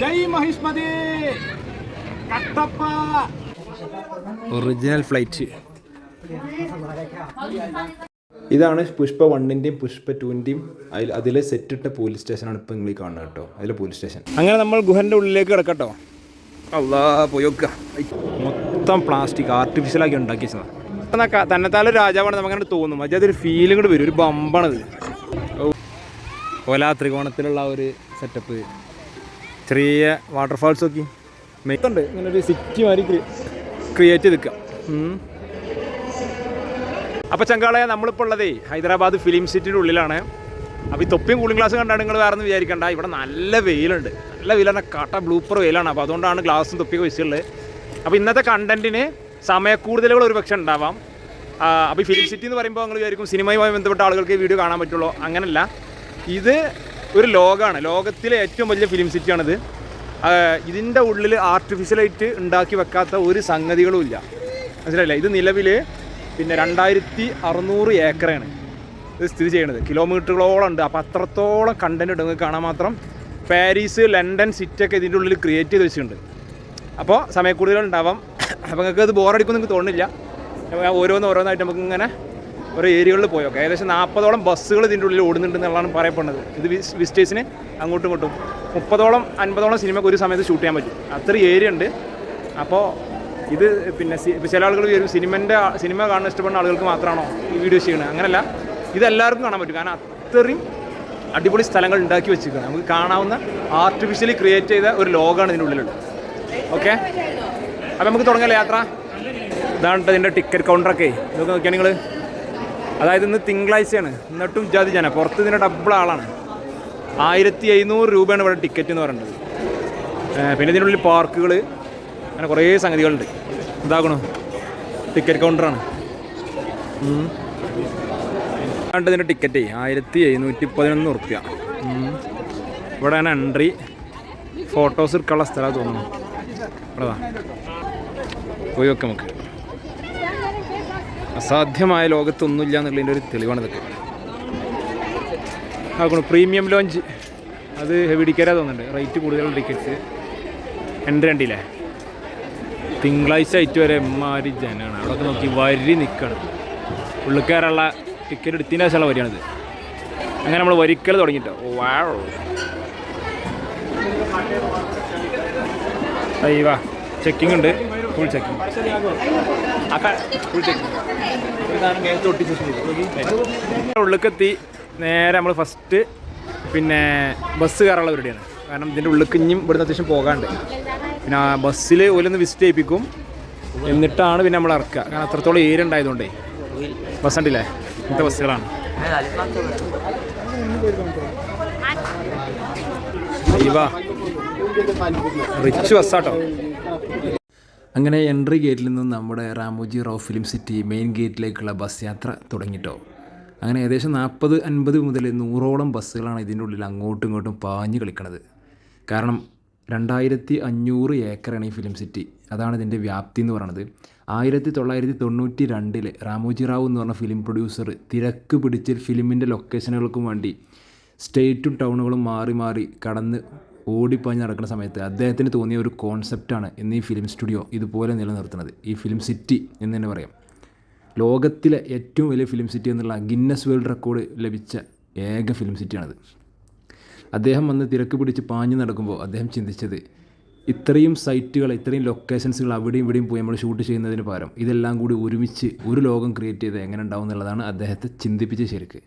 ജയ് Mahishmati Kattappa original flight. ഇതാണ് പുഷ്പ 1-ൻ്റെയും പുഷ്പ 2-ൻ്റെയും അതിലെ സെറ്റിട്ട police സ്റ്റേഷനാണ് ഇപ്പോൾ നിങ്ങൾ കാണുന്നത് കേട്ടോ. അതിലെ പോലീസ് സ്റ്റേഷൻ. അങ്ങനെ നമ്മൾ ഗുഹൻ്റെ ഉള്ളിലേക്ക് കിടക്കട്ടോ. അല്ലാ പോയി നോക്കുക. മൊത്തം പ്ലാസ്റ്റിക് ആർട്ടിഫിഷ്യലാക്കി ഉണ്ടാക്കി വെച്ചതാണ്. തന്നെത്താലൊരു രാജാവാണ് നമുക്കങ്ങനെ തോന്നും. പക്ഷേ അതൊരു ഫീലിംഗ് കൂടെ വരും. ഒരു ബമ്പാണത്. ഓല ത്രികോണത്തിലുള്ള ഒരു സെറ്റപ്പ്, ചെറിയ വാട്ടർഫാൾസ് നോക്കി മെയ്ത്തുണ്ട്. ഇങ്ങനെ ഒരു സിറ്റി മാതിരി ക്രിയേറ്റ് ചെയ്ത് നിൽക്കുക. അപ്പോൾ ചങ്കാളെ നമ്മളിപ്പോൾ ഉള്ളതേ ഹൈദരാബാദ് ഫിലിം സിറ്റിയുടെ ഉള്ളിലാണ്. അപ്പോൾ ഈ തൊപ്പിയും കൂളിംഗ് ഗ്ലാസ് കണ്ടാണ് നിങ്ങൾ വേറെ ഒന്നും വിചാരിക്കണ്ട. ഇവിടെ നല്ല വെയിലുണ്ട്. നല്ല വെയിലാണ്, കാട്ട ബ്ലൂപ്പർ വെയിലാണ്. അപ്പോൾ അതുകൊണ്ടാണ് ഗ്ലാസും തൊപ്പിയൊക്കെ വെച്ചിട്ടുള്ളത്. അപ്പോൾ ഇന്നത്തെ കണ്ടൻറ്റിന് സമയക്കൂടുതലുകൾ ഒരു പക്ഷേ ഉണ്ടാവാം. അപ്പോൾ ഈ ഫിലിം സിറ്റി എന്ന് പറയുമ്പോൾ നിങ്ങൾ വിചാരിക്കും സിനിമയുമായി ബന്ധപ്പെട്ട ആളുകൾക്ക് വീഡിയോ കാണാൻ പറ്റുള്ളൂ. അങ്ങനല്ല, ഇത് ഒരു ലോകമാണ്. ലോകത്തിലെ ഏറ്റവും വലിയ ഫിലിം സിറ്റിയാണിത്. ഇതിൻ്റെ ഉള്ളിൽ ആർട്ടിഫിഷ്യലായിട്ട് ഉണ്ടാക്കി വെക്കാത്ത ഒരു സംഗതികളും ഇല്ല. മനസ്സിലായില്ല? ഇത് നിലവിൽ 2600 ഏക്കറാണ് ഇത് സ്ഥിതി ചെയ്യണത്. കിലോമീറ്ററുകളോളം ഉണ്ട്. അപ്പോൾ അത്രത്തോളം കണ്ടൻറ്റ് ഉണ്ട്. നിങ്ങൾക്ക് കാണാൻ മാത്രം. പാരീസ്, ലണ്ടൻ സിറ്റിയൊക്കെ ഇതിൻ്റെ ഉള്ളിൽ ക്രിയേറ്റ് ചെയ്ത് വെച്ചിട്ടുണ്ട്. അപ്പോൾ സമയക്കൂടുതൽ ഉണ്ടാവാം. അപ്പോൾ നിങ്ങൾക്ക് അത് ബോറടിക്കും നിങ്ങൾക്ക് തോന്നുന്നില്ല. ഓരോന്നായിട്ട് നമുക്ക് ഇങ്ങനെ ഓരോ ഏരിയകളിൽ പോയൊക്കെ ഏകദേശം 40ഓളം ബസ്സുകൾ ഇതിൻ്റെ ഉള്ളിൽ ഓടുന്നുണ്ടെന്നുള്ളതാണ് പറയപ്പെടുന്നത്. ഇത് വിസിറ്റേഴ്സിന് അങ്ങോട്ടും ഇങ്ങോട്ടും 30ഓളം 50ഓളം സിനിമയ്ക്ക് ഒരു സമയത്ത് ഷൂട്ട് ചെയ്യാൻ പറ്റും. അത്ര ഏരിയ ഉണ്ട്. അപ്പോൾ ഇത് ചില ആളുകൾ വരും സിനിമ കാണാൻ ഇഷ്ടപ്പെടുന്ന ആളുകൾക്ക് മാത്രമാണോ ഈ വീഡിയോ ചെയ്യണത്? അങ്ങനെയല്ല, ഇതെല്ലാവർക്കും കാണാൻ പറ്റും. കാരണം അത്രയും അടിപൊളി സ്ഥലങ്ങൾ ഉണ്ടാക്കി വെച്ചിരിക്കുകയാണ്. നമുക്ക് കാണാവുന്ന ആർട്ടിഫിഷ്യലി ക്രിയേറ്റ് ചെയ്ത ഒരു ലോകമാണ് ഇതിൻ്റെ ഉള്ളിലുള്ളത്. ഓക്കെ, അപ്പോൾ നമുക്ക് തുടങ്ങാമല്ലോ യാത്ര. ഇതാണ് ഇതിൻ്റെ ടിക്കറ്റ് കൗണ്ടറൊക്കെ. ഇതൊക്കെ നോക്കിയാൽ നിങ്ങൾ, അതായത് ഇന്ന് തിങ്കളാഴ്ചയാണ്, എന്നിട്ടും ജാതി ജന പുറത്ത് ഇതിൻ്റെ ഡബിൾ ആളാണ്. 1500 രൂപയാണ് ഇവിടെ ടിക്കറ്റ് എന്ന് പറയുന്നത്. പിന്നെ ഇതിനുള്ളിൽ പാർക്കുകൾ, അങ്ങനെ കുറേ സംഗതികളുണ്ട്. ഇതാകണോ ടിക്കറ്റ് കൗണ്ടറാണ്. കണ്ട് ഇതിൻ്റെ ടിക്കറ്റ് 1711 റുപ്യ. ഇവിടെയാണ് എൻട്രി. ഫോട്ടോസ് എടുക്കാനുള്ള സ്ഥലമാണ് തോന്നുന്നു. ഇവിടെതാ പോയി വെക്കാം നമുക്ക്. അസാധ്യമായ ലോകത്തൊന്നുമില്ല എന്നുള്ളതിൻ്റെ ഒരു തെളിവാണ് ഇതൊക്കെ. ആക്കണം പ്രീമിയം ലോഞ്ച്, അത് ഹെവി ടിക്കറ്റാണ് തോന്നുന്നുണ്ട്. റേറ്റ് കൂടുതലുള്ള ടിക്കറ്റ്സ്. എൻട്രി കണ്ടില്ലേ? തിങ്കളാഴ്ച ആയിട്ട് വരെ എമ്മാരി ജനമാണ്. അവിടെയൊക്കെ നോക്കി വരി നിൽക്കണം. ഉള്ളിൽ കയറാനുള്ള ടിക്കറ്റ് എടുത്തതിൻ്റെ ശേഷമുള്ള വരിയാണിത്. അങ്ങനെ നമ്മൾ വരിക്കൽ തുടങ്ങിയിട്ടോ. ഓ വാഴ അയ്യവാ, ചെക്കിംഗ് ഉണ്ട്. Full checking. Full checking. ഉള്ളിലെത്തി നേരെ നമ്മൾ ഫസ്റ്റ് ബസ് കയറാനുള്ള പരിപാടിയാണ്. കാരണം ഇതിൻ്റെ ഉള്ളിലേക്ക് ഇനിയും ഇവിടുന്ന് അത്യാവശ്യം പോകാണ്ട്. പിന്നെ ആ ബസ്സിൽ ഓലൊന്ന് വിസിറ്റ് ചെയ്യിപ്പിക്കും. എന്നിട്ടാണ് പിന്നെ നമ്മൾ ഇറക്കുക. കാരണം അത്രത്തോളം ഏരിയ ഉണ്ടായതുകൊണ്ടേ. ബസ് ഉണ്ടല്ലേ, ഇങ്ങനത്തെ ബസ്സുകളാണ്. റിച്ച് ബസ്സാട്ടോ. അങ്ങനെ എൻട്രി ഗേറ്റിൽ നിന്നും നമ്മുടെ Ramoji Rao film city main ഗേറ്റിലേക്കുള്ള ബസ് യാത്ര തുടങ്ങിട്ടോ. അങ്ങനെ ഏകദേശം 40-50 മുതൽ 100ഓളം ബസ്സുകളാണ് ഇതിൻ്റെ ഉള്ളിൽ അങ്ങോട്ടും ഇങ്ങോട്ടും പാഞ്ഞ് കളിക്കണത്. കാരണം 2500 ഏക്കറാണ് ഈ ഫിലിം സിറ്റി. അതാണ് ഇതിൻ്റെ വ്യാപ്തി എന്ന് പറയുന്നത്. 1992 രാമോജി റാവു എന്ന് പറഞ്ഞ ഫിലിം പ്രൊഡ്യൂസർ തിരക്ക് പിടിച്ച ഫിലിമിൻ്റെ ലൊക്കേഷനുകൾക്കും വേണ്ടി സ്റ്റേറ്റും ടൗണുകളും മാറി മാറി കടന്ന് ഓടിപ്പാഞ്ഞ് നടക്കുന്ന സമയത്ത് അദ്ദേഹത്തിന് തോന്നിയ ഒരു കോൺസെപ്റ്റാണ് ഇന്ന് ഈ ഫിലിം സ്റ്റുഡിയോ ഇതുപോലെ നിലനിർത്തുന്നത്. ഈ ഫിലിം സിറ്റി എന്ന് തന്നെ പറയാം. ലോകത്തിലെ ഏറ്റവും വലിയ ഫിലിം സിറ്റി എന്നുള്ള ഗിന്നസ് വേൾഡ് റെക്കോർഡ് ലഭിച്ച ഏക ഫിലിം സിറ്റിയാണത്. അദ്ദേഹം വന്ന് തിരക്ക് പിടിച്ച് പാഞ്ഞ് നടക്കുമ്പോൾ അദ്ദേഹം ചിന്തിച്ചത്, ഇത്രയും സൈറ്റുകൾ, ഇത്രയും ലൊക്കേഷൻസുകൾ അവിടെയും ഇവിടെയും പോയി നമ്മൾ ഷൂട്ട് ചെയ്യുന്നതിന് പകരം ഇതെല്ലാം കൂടി ഒരുമിച്ച് ഒരു ലോകം ക്രിയേറ്റ് ചെയ്ത് എങ്ങനെ ഉണ്ടാവും എന്നുള്ളതാണ് അദ്ദേഹത്തെ ചിന്തിപ്പിച്ച ശരിക്ക്.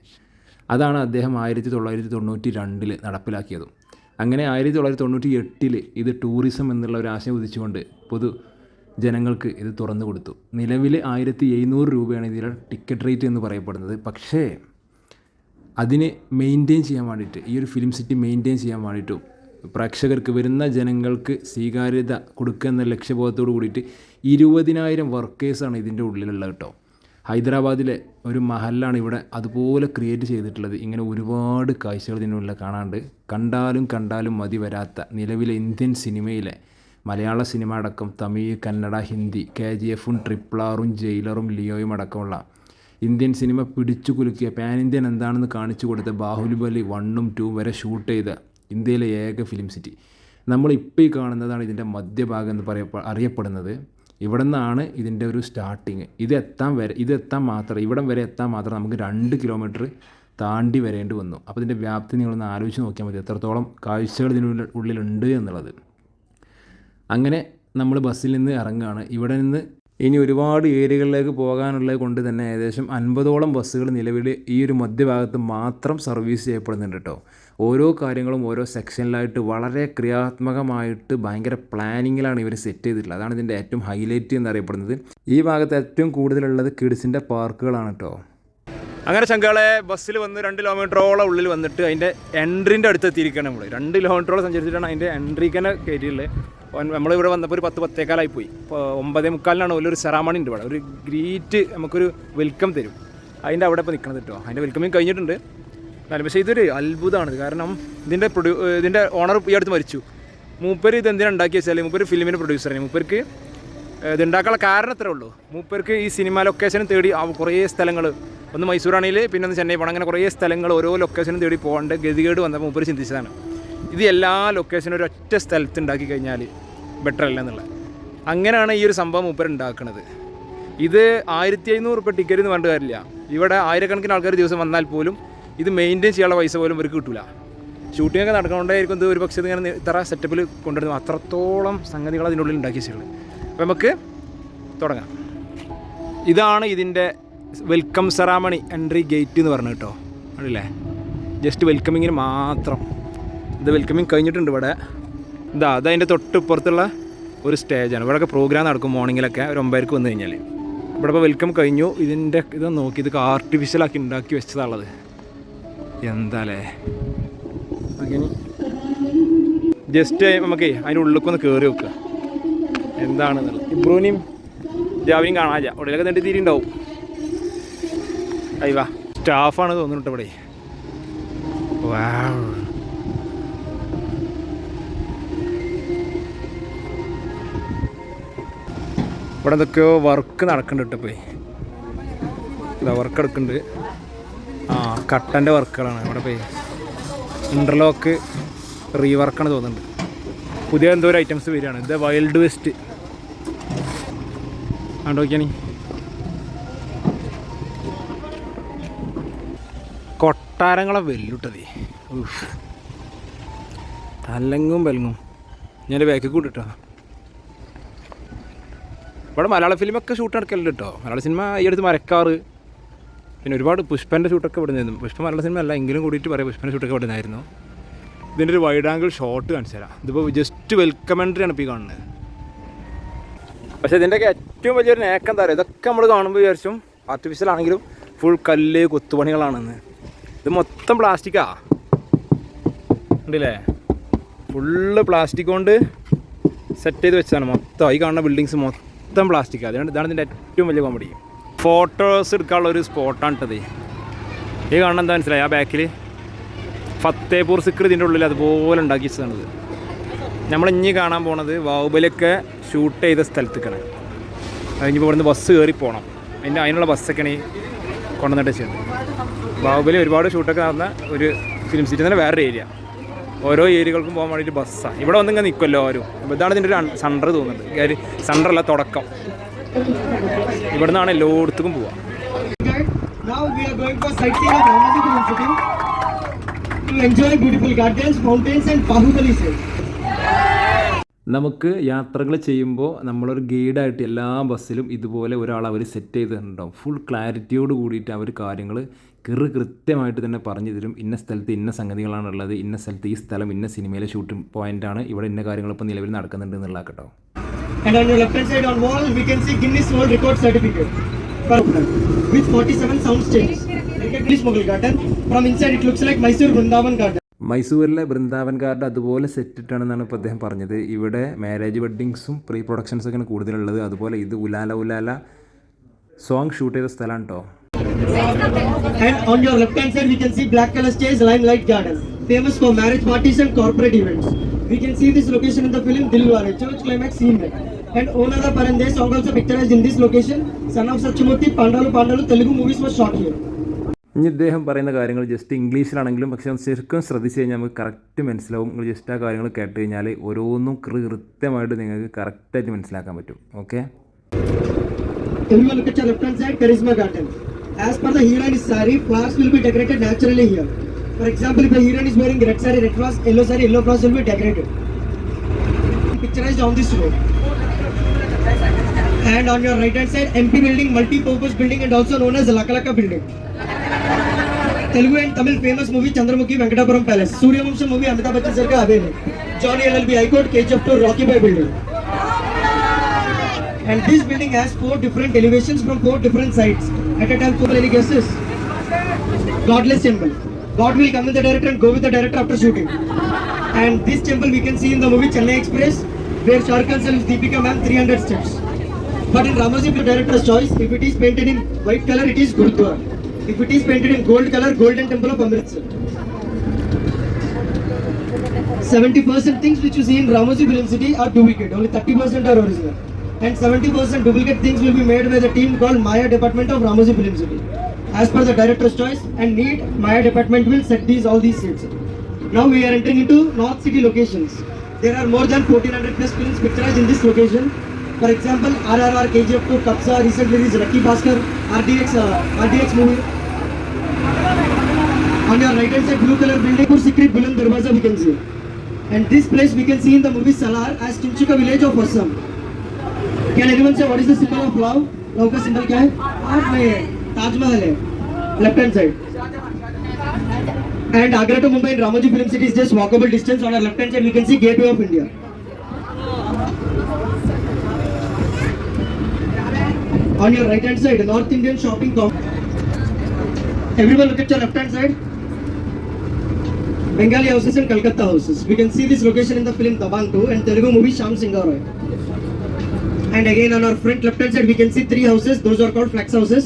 അതാണ് അദ്ദേഹം 1992 നടപ്പിലാക്കിയതും. അങ്ങനെ 1998 ഇത് ടൂറിസം എന്നുള്ള ഒരു ആശയം ഉദിച്ചുകൊണ്ട് പൊതു ജനങ്ങൾക്ക് ഇത് തുറന്നു കൊടുത്തു. നിലവിൽ 1700 രൂപയാണ് ഇതിലെ ടിക്കറ്റ് റേറ്റ് എന്ന് പറയപ്പെടുന്നത്. പക്ഷേ അതിന് മെയിൻറ്റെയിൻ ചെയ്യാൻ വേണ്ടിയിട്ട്, ഈ ഒരു ഫിലിം സിറ്റി മെയിൻറ്റെയിൻ ചെയ്യാൻ വേണ്ടിയിട്ടും പ്രേക്ഷകർക്ക്, വരുന്ന ജനങ്ങൾക്ക് സ്വീകാര്യത കൊടുക്കുക എന്ന ലക്ഷ്യബോധത്തോട് കൂടിയിട്ട് 20,000 വർക്കേഴ്സാണ് ഇതിൻ്റെ ഉള്ളിലുള്ളത് കേട്ടോ. ഹൈദരാബാദിലെ ഒരു മഹലാണ് ഇവിടെ അതുപോലെ ക്രിയേറ്റ് ചെയ്തിട്ടുള്ളത്. ഇങ്ങനെ ഒരുപാട് കാഴ്ചകൾ ഇതിനുള്ള കാണാണ്ട് കണ്ടാലും മതി വരാത്ത നിലവിലെ ഇന്ത്യൻ സിനിമയിലെ മലയാള സിനിമ അടക്കം തമിഴ്, കന്നഡ, ഹിന്ദി, KGF-ഉം RRR-ഉം ജയിലറും ലിയോയും അടക്കമുള്ള ഇന്ത്യൻ സിനിമ പിടിച്ചു കുലുക്കിയ പാൻ ഇന്ത്യൻ എന്താണെന്ന് കാണിച്ചു കൊടുത്ത ബാഹുബലി 1ഉം 2ഉം വരെ ഷൂട്ട് ചെയ്ത ഇന്ത്യയിലെ ഏക ഫിലിം സിറ്റി. നമ്മളിപ്പോൾ ഈ കാണുന്നതാണ് ഇതിൻ്റെ മധ്യഭാഗം എന്ന് അറിയപ്പെടുന്നത്. ഇവിടെ നിന്നാണ് ഇതിൻ്റെ ഒരു സ്റ്റാർട്ടിങ്. ഇതെത്താൻ മാത്രം ഇവിടം വരെ എത്താൻ മാത്രം നമുക്ക് 2 കിലോമീറ്റർ താണ്ടി വരേണ്ടി വന്നു. അപ്പോൾ ഇതിൻ്റെ വ്യാപ്തി നിങ്ങളൊന്ന് ആലോചിച്ച് നോക്കിയാൽ മതി, എത്രത്തോളം കാഴ്ചകൾ ഇതിനുള്ളിലുണ്ട് എന്നുള്ളത്. അങ്ങനെ നമ്മൾ ബസ്സിൽ നിന്ന് ഇറങ്ങുകയാണ്. ഇവിടെ നിന്ന് ഇനി ഒരുപാട് ഏരിയകളിലേക്ക് പോകാനുള്ളത് കൊണ്ട് തന്നെ ഏകദേശം 50ഓളം ബസ്സുകൾ നിലവിൽ ഈ ഒരു മധ്യഭാഗത്ത് മാത്രം സർവീസ് ചെയ്യപ്പെടുന്നുണ്ട് കേട്ടോ. ഓരോ കാര്യങ്ങളും ഓരോ സെക്ഷനിലായിട്ട് വളരെ ക്രിയാത്മകമായിട്ട് ഭയങ്കര പ്ലാനിങ്ങിലാണ് ഇവർ സെറ്റ് ചെയ്തിട്ടുള്ളത്. അതാണ് ഇതിൻ്റെ ഏറ്റവും ഹൈലൈറ്റ് എന്നറിയപ്പെടുന്നത്. ഈ ഭാഗത്ത് ഏറ്റവും കൂടുതലുള്ളത് കിഡ്സിൻ്റെ പാർക്കുകളാണ് കേട്ടോ. അങ്ങനെ ചങ്കാളെ ബസ്സിൽ വന്ന് 2 കിലോമീറ്ററോളം ഉള്ളിൽ വന്നിട്ട് അതിൻ്റെ എൻട്രീൻ്റെ അടുത്ത് എത്തിയിരിക്കുകയാണ്. നമ്മൾ 2 കിലോമീറ്ററോളം സഞ്ചരിച്ചിട്ടാണ് അതിൻ്റെ എൻട്രിക്ക് തന്നെ കയറ്റിയുള്ളത്. നമ്മളിവിടെ വന്നപ്പോൾ ഒരു 10-10:15 പോയി. ഇപ്പോൾ 9:45 വലിയൊരു സെറാമണി ഉണ്ട് ഇവിടെ. ഒരു ഗ്രീറ്റ് നമുക്കൊരു വെൽക്കം തരും. അതിൻ്റെ അവിടെ ഇപ്പോൾ നിൽക്കണത് കേട്ടോ. അതിൻ്റെ വെൽക്കമിങ് കഴിഞ്ഞിട്ടുണ്ട്. പക്ഷേ ഇതൊരു അത്ഭുതമാണ്. കാരണം ഇതിൻ്റെ ഓണർ ഈ അടുത്ത് മരിച്ചു. മൂപ്പര് ഇതെന്തിനാണ് ഉണ്ടാക്കി വെച്ചാൽ മൂപ്പര് ഫിലിമിൻ്റെ പ്രൊഡ്യൂസറാണ്. മൂപ്പർക്ക് ഇതുണ്ടാക്കാനുള്ള കാരണം അത്രേ ഉള്ളൂ. മൂപ്പർക്ക് ഈ സിനിമ ലൊക്കേഷനും തേടി കുറേ സ്ഥലങ്ങൾ, ഒന്ന് മൈസൂരാണെങ്കിൽ പിന്നെ ഒന്ന് ചെന്നൈ പോകണം, അങ്ങനെ കുറേ സ്ഥലങ്ങൾ ഓരോ ലൊക്കേഷനും തേടി പോകേണ്ട ഗതികേട് വന്നപ്പോൾ മൂപ്പര് ചിന്തിച്ചതാണ് ഇത് എല്ലാ ലൊക്കേഷനും ഒരൊറ്റ സ്ഥലത്ത് ഉണ്ടാക്കി കഴിഞ്ഞാൽ ബെറ്റർ അല്ല എന്നുള്ളത്. അങ്ങനെയാണ് ഈ ഒരു സംഭവം മൂപ്പര് ഉണ്ടാക്കുന്നത്. ഇത് 1500 ടിക്കറ്റ് എന്ന് പറഞ്ഞിട്ട് കാര്യമില്ല. ഇവിടെ ആയിരക്കണക്കിന് ആൾക്കാർ ദിവസം വന്നാൽ പോലും ഇത് മെയിൻറ്റെയിൻ ചെയ്യാനുള്ള പൈസ പോലും ഇവർക്ക് കിട്ടില്ല. ഷൂട്ടിങ്ങൊക്കെ നടക്കണോണ്ടായിരിക്കും ഇത് ഒരു പക്ഷേ ഇങ്ങനെ ഇത്ര സെറ്റപ്പിൽ കൊണ്ടുവരുന്നത്. അത്രത്തോളം സംഗതികൾ അതിൻ്റെ ഉള്ളിൽ ഉണ്ടാക്കി വെച്ചിട്ടുള്ളത്. അപ്പോൾ നമുക്ക് തുടങ്ങാം. ഇതാണ് ഇതിൻ്റെ വെൽക്കം സെറാമണി എൻട്രി ഗേറ്റ് എന്ന് പറഞ്ഞു കേട്ടോ. ആണല്ലേ, ജസ്റ്റ് വെൽക്കമിങ്ങിന് മാത്രം. ഇത് വെൽക്കമിങ് കഴിഞ്ഞിട്ടുണ്ട്. ഇവിടെ അതതിൻ്റെ തൊട്ടിപ്പുറത്തുള്ള ഒരു സ്റ്റേജാണ്. ഇവിടെയൊക്കെ പ്രോഗ്രാം നടക്കും മോർണിംഗിലൊക്കെ ഒരു 9:00 വന്നു കഴിഞ്ഞാൽ. ഇവിടെ ഇപ്പോൾ വെൽക്കം കഴിഞ്ഞു. ഇത് നോക്കി, ഇതൊക്കെ ആർട്ടിഫിഷ്യലാക്കി ഉണ്ടാക്കി വെച്ചതാണുള്ളത്. എന്താല്ലേ, ജസ്റ്റ് നമുക്ക് അതിൻ്റെ ഉള്ളിലേക്കൊന്ന് കയറി വെക്കുക എന്താണെന്നുള്ളത്. ഇബ്രൂനെയും ജാവിനെയും കാണാനില്ല. ഉള്ളിലൊക്കെ നീട്ടി തീരുണ്ടാവും. അയ്യവാ, സ്റ്റാഫാണ് തോന്നുന്നുണ്ട് ഇവിടെ. വാവ്, ഇവിടെ എന്തൊക്കെയോ വർക്ക് നടക്കുന്നുണ്ട് കേട്ടോ. പോയി വർക്ക് എടുക്കുന്നുണ്ട്. കട്ടൻ്റെ വർക്കുകളാണ് ഇവിടെ. പോയി ഇൻ്റർലോക്ക് റീവർക്കാണ് തോന്നുന്നുണ്ട്. പുതിയ എന്തോ ഒരു ഐറ്റംസ് വരികയാണ്. ഇത് വൈൽഡ് വെസ്റ്റ് ആണ്ട് നോക്കിയാണ്. കൊട്ടാരങ്ങളെ വെല്ലുട്ടതേ, തലങ്ങും വെലങ്ങും. ഞാൻ ബാക്കിൽ കൂടി കേട്ടോ. ഇവിടെ മലയാള ഫിലിമൊക്കെ ഷൂട്ട് നടക്കലുണ്ട് കേട്ടോ. മലയാള സിനിമ ഈ അടുത്ത് മരക്കാറ്, പിന്നെ ഒരുപാട് പുഷ്പൻ്റെ ഷൂട്ടൊക്കെ ഇവിടെ നിന്നു. പുഷ്പ മലയാള സിനിമ അല്ല എങ്കിലും കൂടിയിട്ട് പറയാം, പുഷ്പൻ്റെ ഷൂട്ടൊക്കെ ഇവിടെ നിന്നായിരുന്നു. ഇതിൻ്റെ ഒരു വൈഡ് ആംഗിൾ ഷോട്ട് കാണിച്ചു തരാം. ഇതിപ്പോൾ ജസ്റ്റ് വെൽക്കം എൻട്രിയാണ് ഇപ്പോൾ ഈ കാണുന്നത്. പക്ഷേ ഇതിൻ്റെയൊക്കെ ഏറ്റവും വലിയൊരു നേക്കം എന്താ പറയുക, ഇതൊക്കെ നമ്മൾ കാണുമ്പോൾ വിചാരിച്ചും ആർട്ടിഫിഷ്യൽ ആണെങ്കിലും ഫുൾ കല്ല് കൊത്തുപണികളാണെന്ന്. ഇത് മൊത്തം പ്ലാസ്റ്റിക്കാ ഉണ്ടല്ലേ, ഫുള്ള് പ്ലാസ്റ്റിക് കൊണ്ട് സെറ്റ് ചെയ്ത് വെച്ചതാണ് മൊത്തം. ഈ കാണുന്ന ബിൽഡിങ്സ് മൊത്തം പ്ലാസ്റ്റിക്കാണ്. ഇതാണ് ഇതിൻ്റെ ഏറ്റവും വലിയ കോമഡി. ഫോട്ടോസ് എടുക്കാനുള്ള ഒരു സ്പോട്ടാണ് ഇട്ടത്. ഈ കാണുന്ന എന്താ മനസ്സിലായി, ആ ബാക്കിൽ ഫത്തേപൂർ സിക്ർ ഇതിൻ്റെ ഉള്ളിൽ അതുപോലെ ഉണ്ടാക്കി വെച്ചതാണിത്. നമ്മളിഞ്ഞി കാണാൻ പോണത് ബാഹുബലിയൊക്കെ ഷൂട്ട് ചെയ്ത സ്ഥലത്തേക്കാണ്. കഴിഞ്ഞപ്പോൾ ഇവിടുന്ന് ബസ് കയറി പോകണം. അതിനുള്ള ബസ്സൊക്കെയാണ് ഈ കൊണ്ടുവന്നിട്ട് ചെയ്യുന്നത്. ബാഹുബലി ഒരുപാട് ഷൂട്ടൊക്കെ നടന്ന ഒരു ഫിലിം സിറ്റി തന്നെ വേറൊരു ഏരിയ. ഓരോ ഏരിയകൾക്കും പോകാൻ വേണ്ടിയിട്ട് ബസ്സാണ്. ഇവിടെ വന്നിങ്ങനെ നിൽക്കുമല്ലോ ആരും. അപ്പോൾ ഇതാണ് ഇതിൻ്റെ ഒരു സണ്ടർ തോന്നുന്നുണ്ട്. സണ്ടറല്ല, തുടക്കം. ഇവിടെ നിന്നാണ് എല്ലായിടത്തും പോവുക. നമുക്ക് യാത്രകൾ ചെയ്യുമ്പോൾ നമ്മളൊരു ഗൈഡായിട്ട് എല്ലാ ബസ്സിലും ഇതുപോലെ ഒരാൾ അവർ സെറ്റ് ചെയ്തിട്ടുണ്ടാവും. ഫുൾ ക്ലാരിറ്റിയോട് കൂടിയിട്ട് അവർ കാര്യങ്ങൾ കൃത്യമായിട്ട് തന്നെ പറഞ്ഞു തരും. ഇന്ന സ്ഥലത്ത് ഇന്ന സംഗതികളാണുള്ളത്, ഇന്ന സ്ഥലത്ത് ഈ സ്ഥലം ഇന്ന സിനിമയിലെ ഷൂട്ടിംഗ് പോയിൻ്റാണ്, ഇവിടെ ഇന്ന കാര്യങ്ങൾ ഇപ്പോൾ നിലവിൽ നടക്കുന്നുണ്ട് എന്നുള്ള കേട്ടോ. And on your left hand side on wall we can see Guinness World Record certificate with 47 sound stages. Guinness Mughal Garden. From inside it looks like Mysore Vrindavan Garden. മൈസൂരിലെ ബൃന്ദാവൻ ഗാർഡൻ അതുപോലെ സെറ്റിട്ടാണെന്നാണ് ഇപ്പോൾ അദ്ദേഹം പറഞ്ഞത്. ഇവിടെ മാരേജ് വെഡ്ഡിങ്സും പ്രീ പ്രൊഡക്ഷൻസൊക്കെയാണ് കൂടുതലുള്ളത്. അതുപോലെ ഇത് ഉലാല സോങ് ഷൂട്ട് ചെയ്ത സ്ഥലമാണ് കേട്ടോ. And on your left hand side we can see black color stage Limelight Garden, famous for marriage parties and corporate events. We can see this location in the film Dilwale, church climax scene. And Onada Parande song also picturized in this location. Son of Satchamurthy, Pandalu Telugu movies were shot here. ഇനി ഇദ്ദേഹം പറയുന്ന കാര്യങ്ങൾ just ഇംഗ്ലീഷിലാണെങ്കിലും പക്ഷേ ശരിക്കും ശ്രദ്ധിച്ച് കഴിഞ്ഞാൽ നമുക്ക് correct മനസ്സിലാവും. നിങ്ങൾ ജസ്റ്റ് ആ കാര്യങ്ങൾ കേട്ട് കഴിഞ്ഞാൽ ഓരോന്നും കൃത്യമായിട്ട് നിങ്ങൾക്ക് കറക്റ്റായിട്ട് മനസ്സിലാക്കാൻ പറ്റും. Okay. Everyone look at your left hand side, Charisma Garden. As per the heroine's saree, flowers will be decorated naturally here. For example, if the heroine is wearing red saree, red flowers, yellow flowers will be decorated. Picturized on this road. And on your right hand side, MP building, multi-purpose building and also known as Lakalaka building. Telugu and Tamil famous movie Chandramukhi Venkatapuram Palace. Suryavamsha movie Amitabh Bachchan sir ka Aveni. Johnny LLB High Court, KGF to Rocky Boy building. And this building has 4 different elevations from 4 different sides. At a time, 4 many guesses. Godless temple. God will come with the director and go with the director after shooting. And this temple we can see in the movie Chennai Express, where Shah Rukh Khan sells Deepika ma'am 300 steps. But in Ramosi director's choice, if it is painted in white color, it is Gurudwara. If it is painted in gold color, Golden Temple of Amritsar. 70% things which you see in Ramosi Film City are duplicate. Only 30% are original. And 70% duplicate things will be made by the team called Maya Department of Ramosi Film City. As per the director's choice and need, Maya Department will set all these sets. Now we are entering into North City locations. There are more than 1400 plus films picturized in this location. For example, RRR, KGF 2, Kapsa, recently released Lucky Bhaskar, RDX movie. On your right hand side, blue color building, Secret Buland Darwaza we can see. And this place we can see in the movie Salar as Chinchuka village of Assam. Can anyone say what is the symbol of love? Love का symbol क्या है? Heart में है. Taj Mahal है. Left hand side. And Agra to Mumbai in Ramoji Film City is just walkable distance. On our left hand side we can see Gateway of India. On your right hand side, North Indian shopping complex. Everyone look at your left hand side. Bengali houses and Calcutta houses. We can see this location in the film Dabang 2 and Telugu movie Shyam Singh Roy. And again on our front left hand side we can see 3 houses. Those are called flex houses.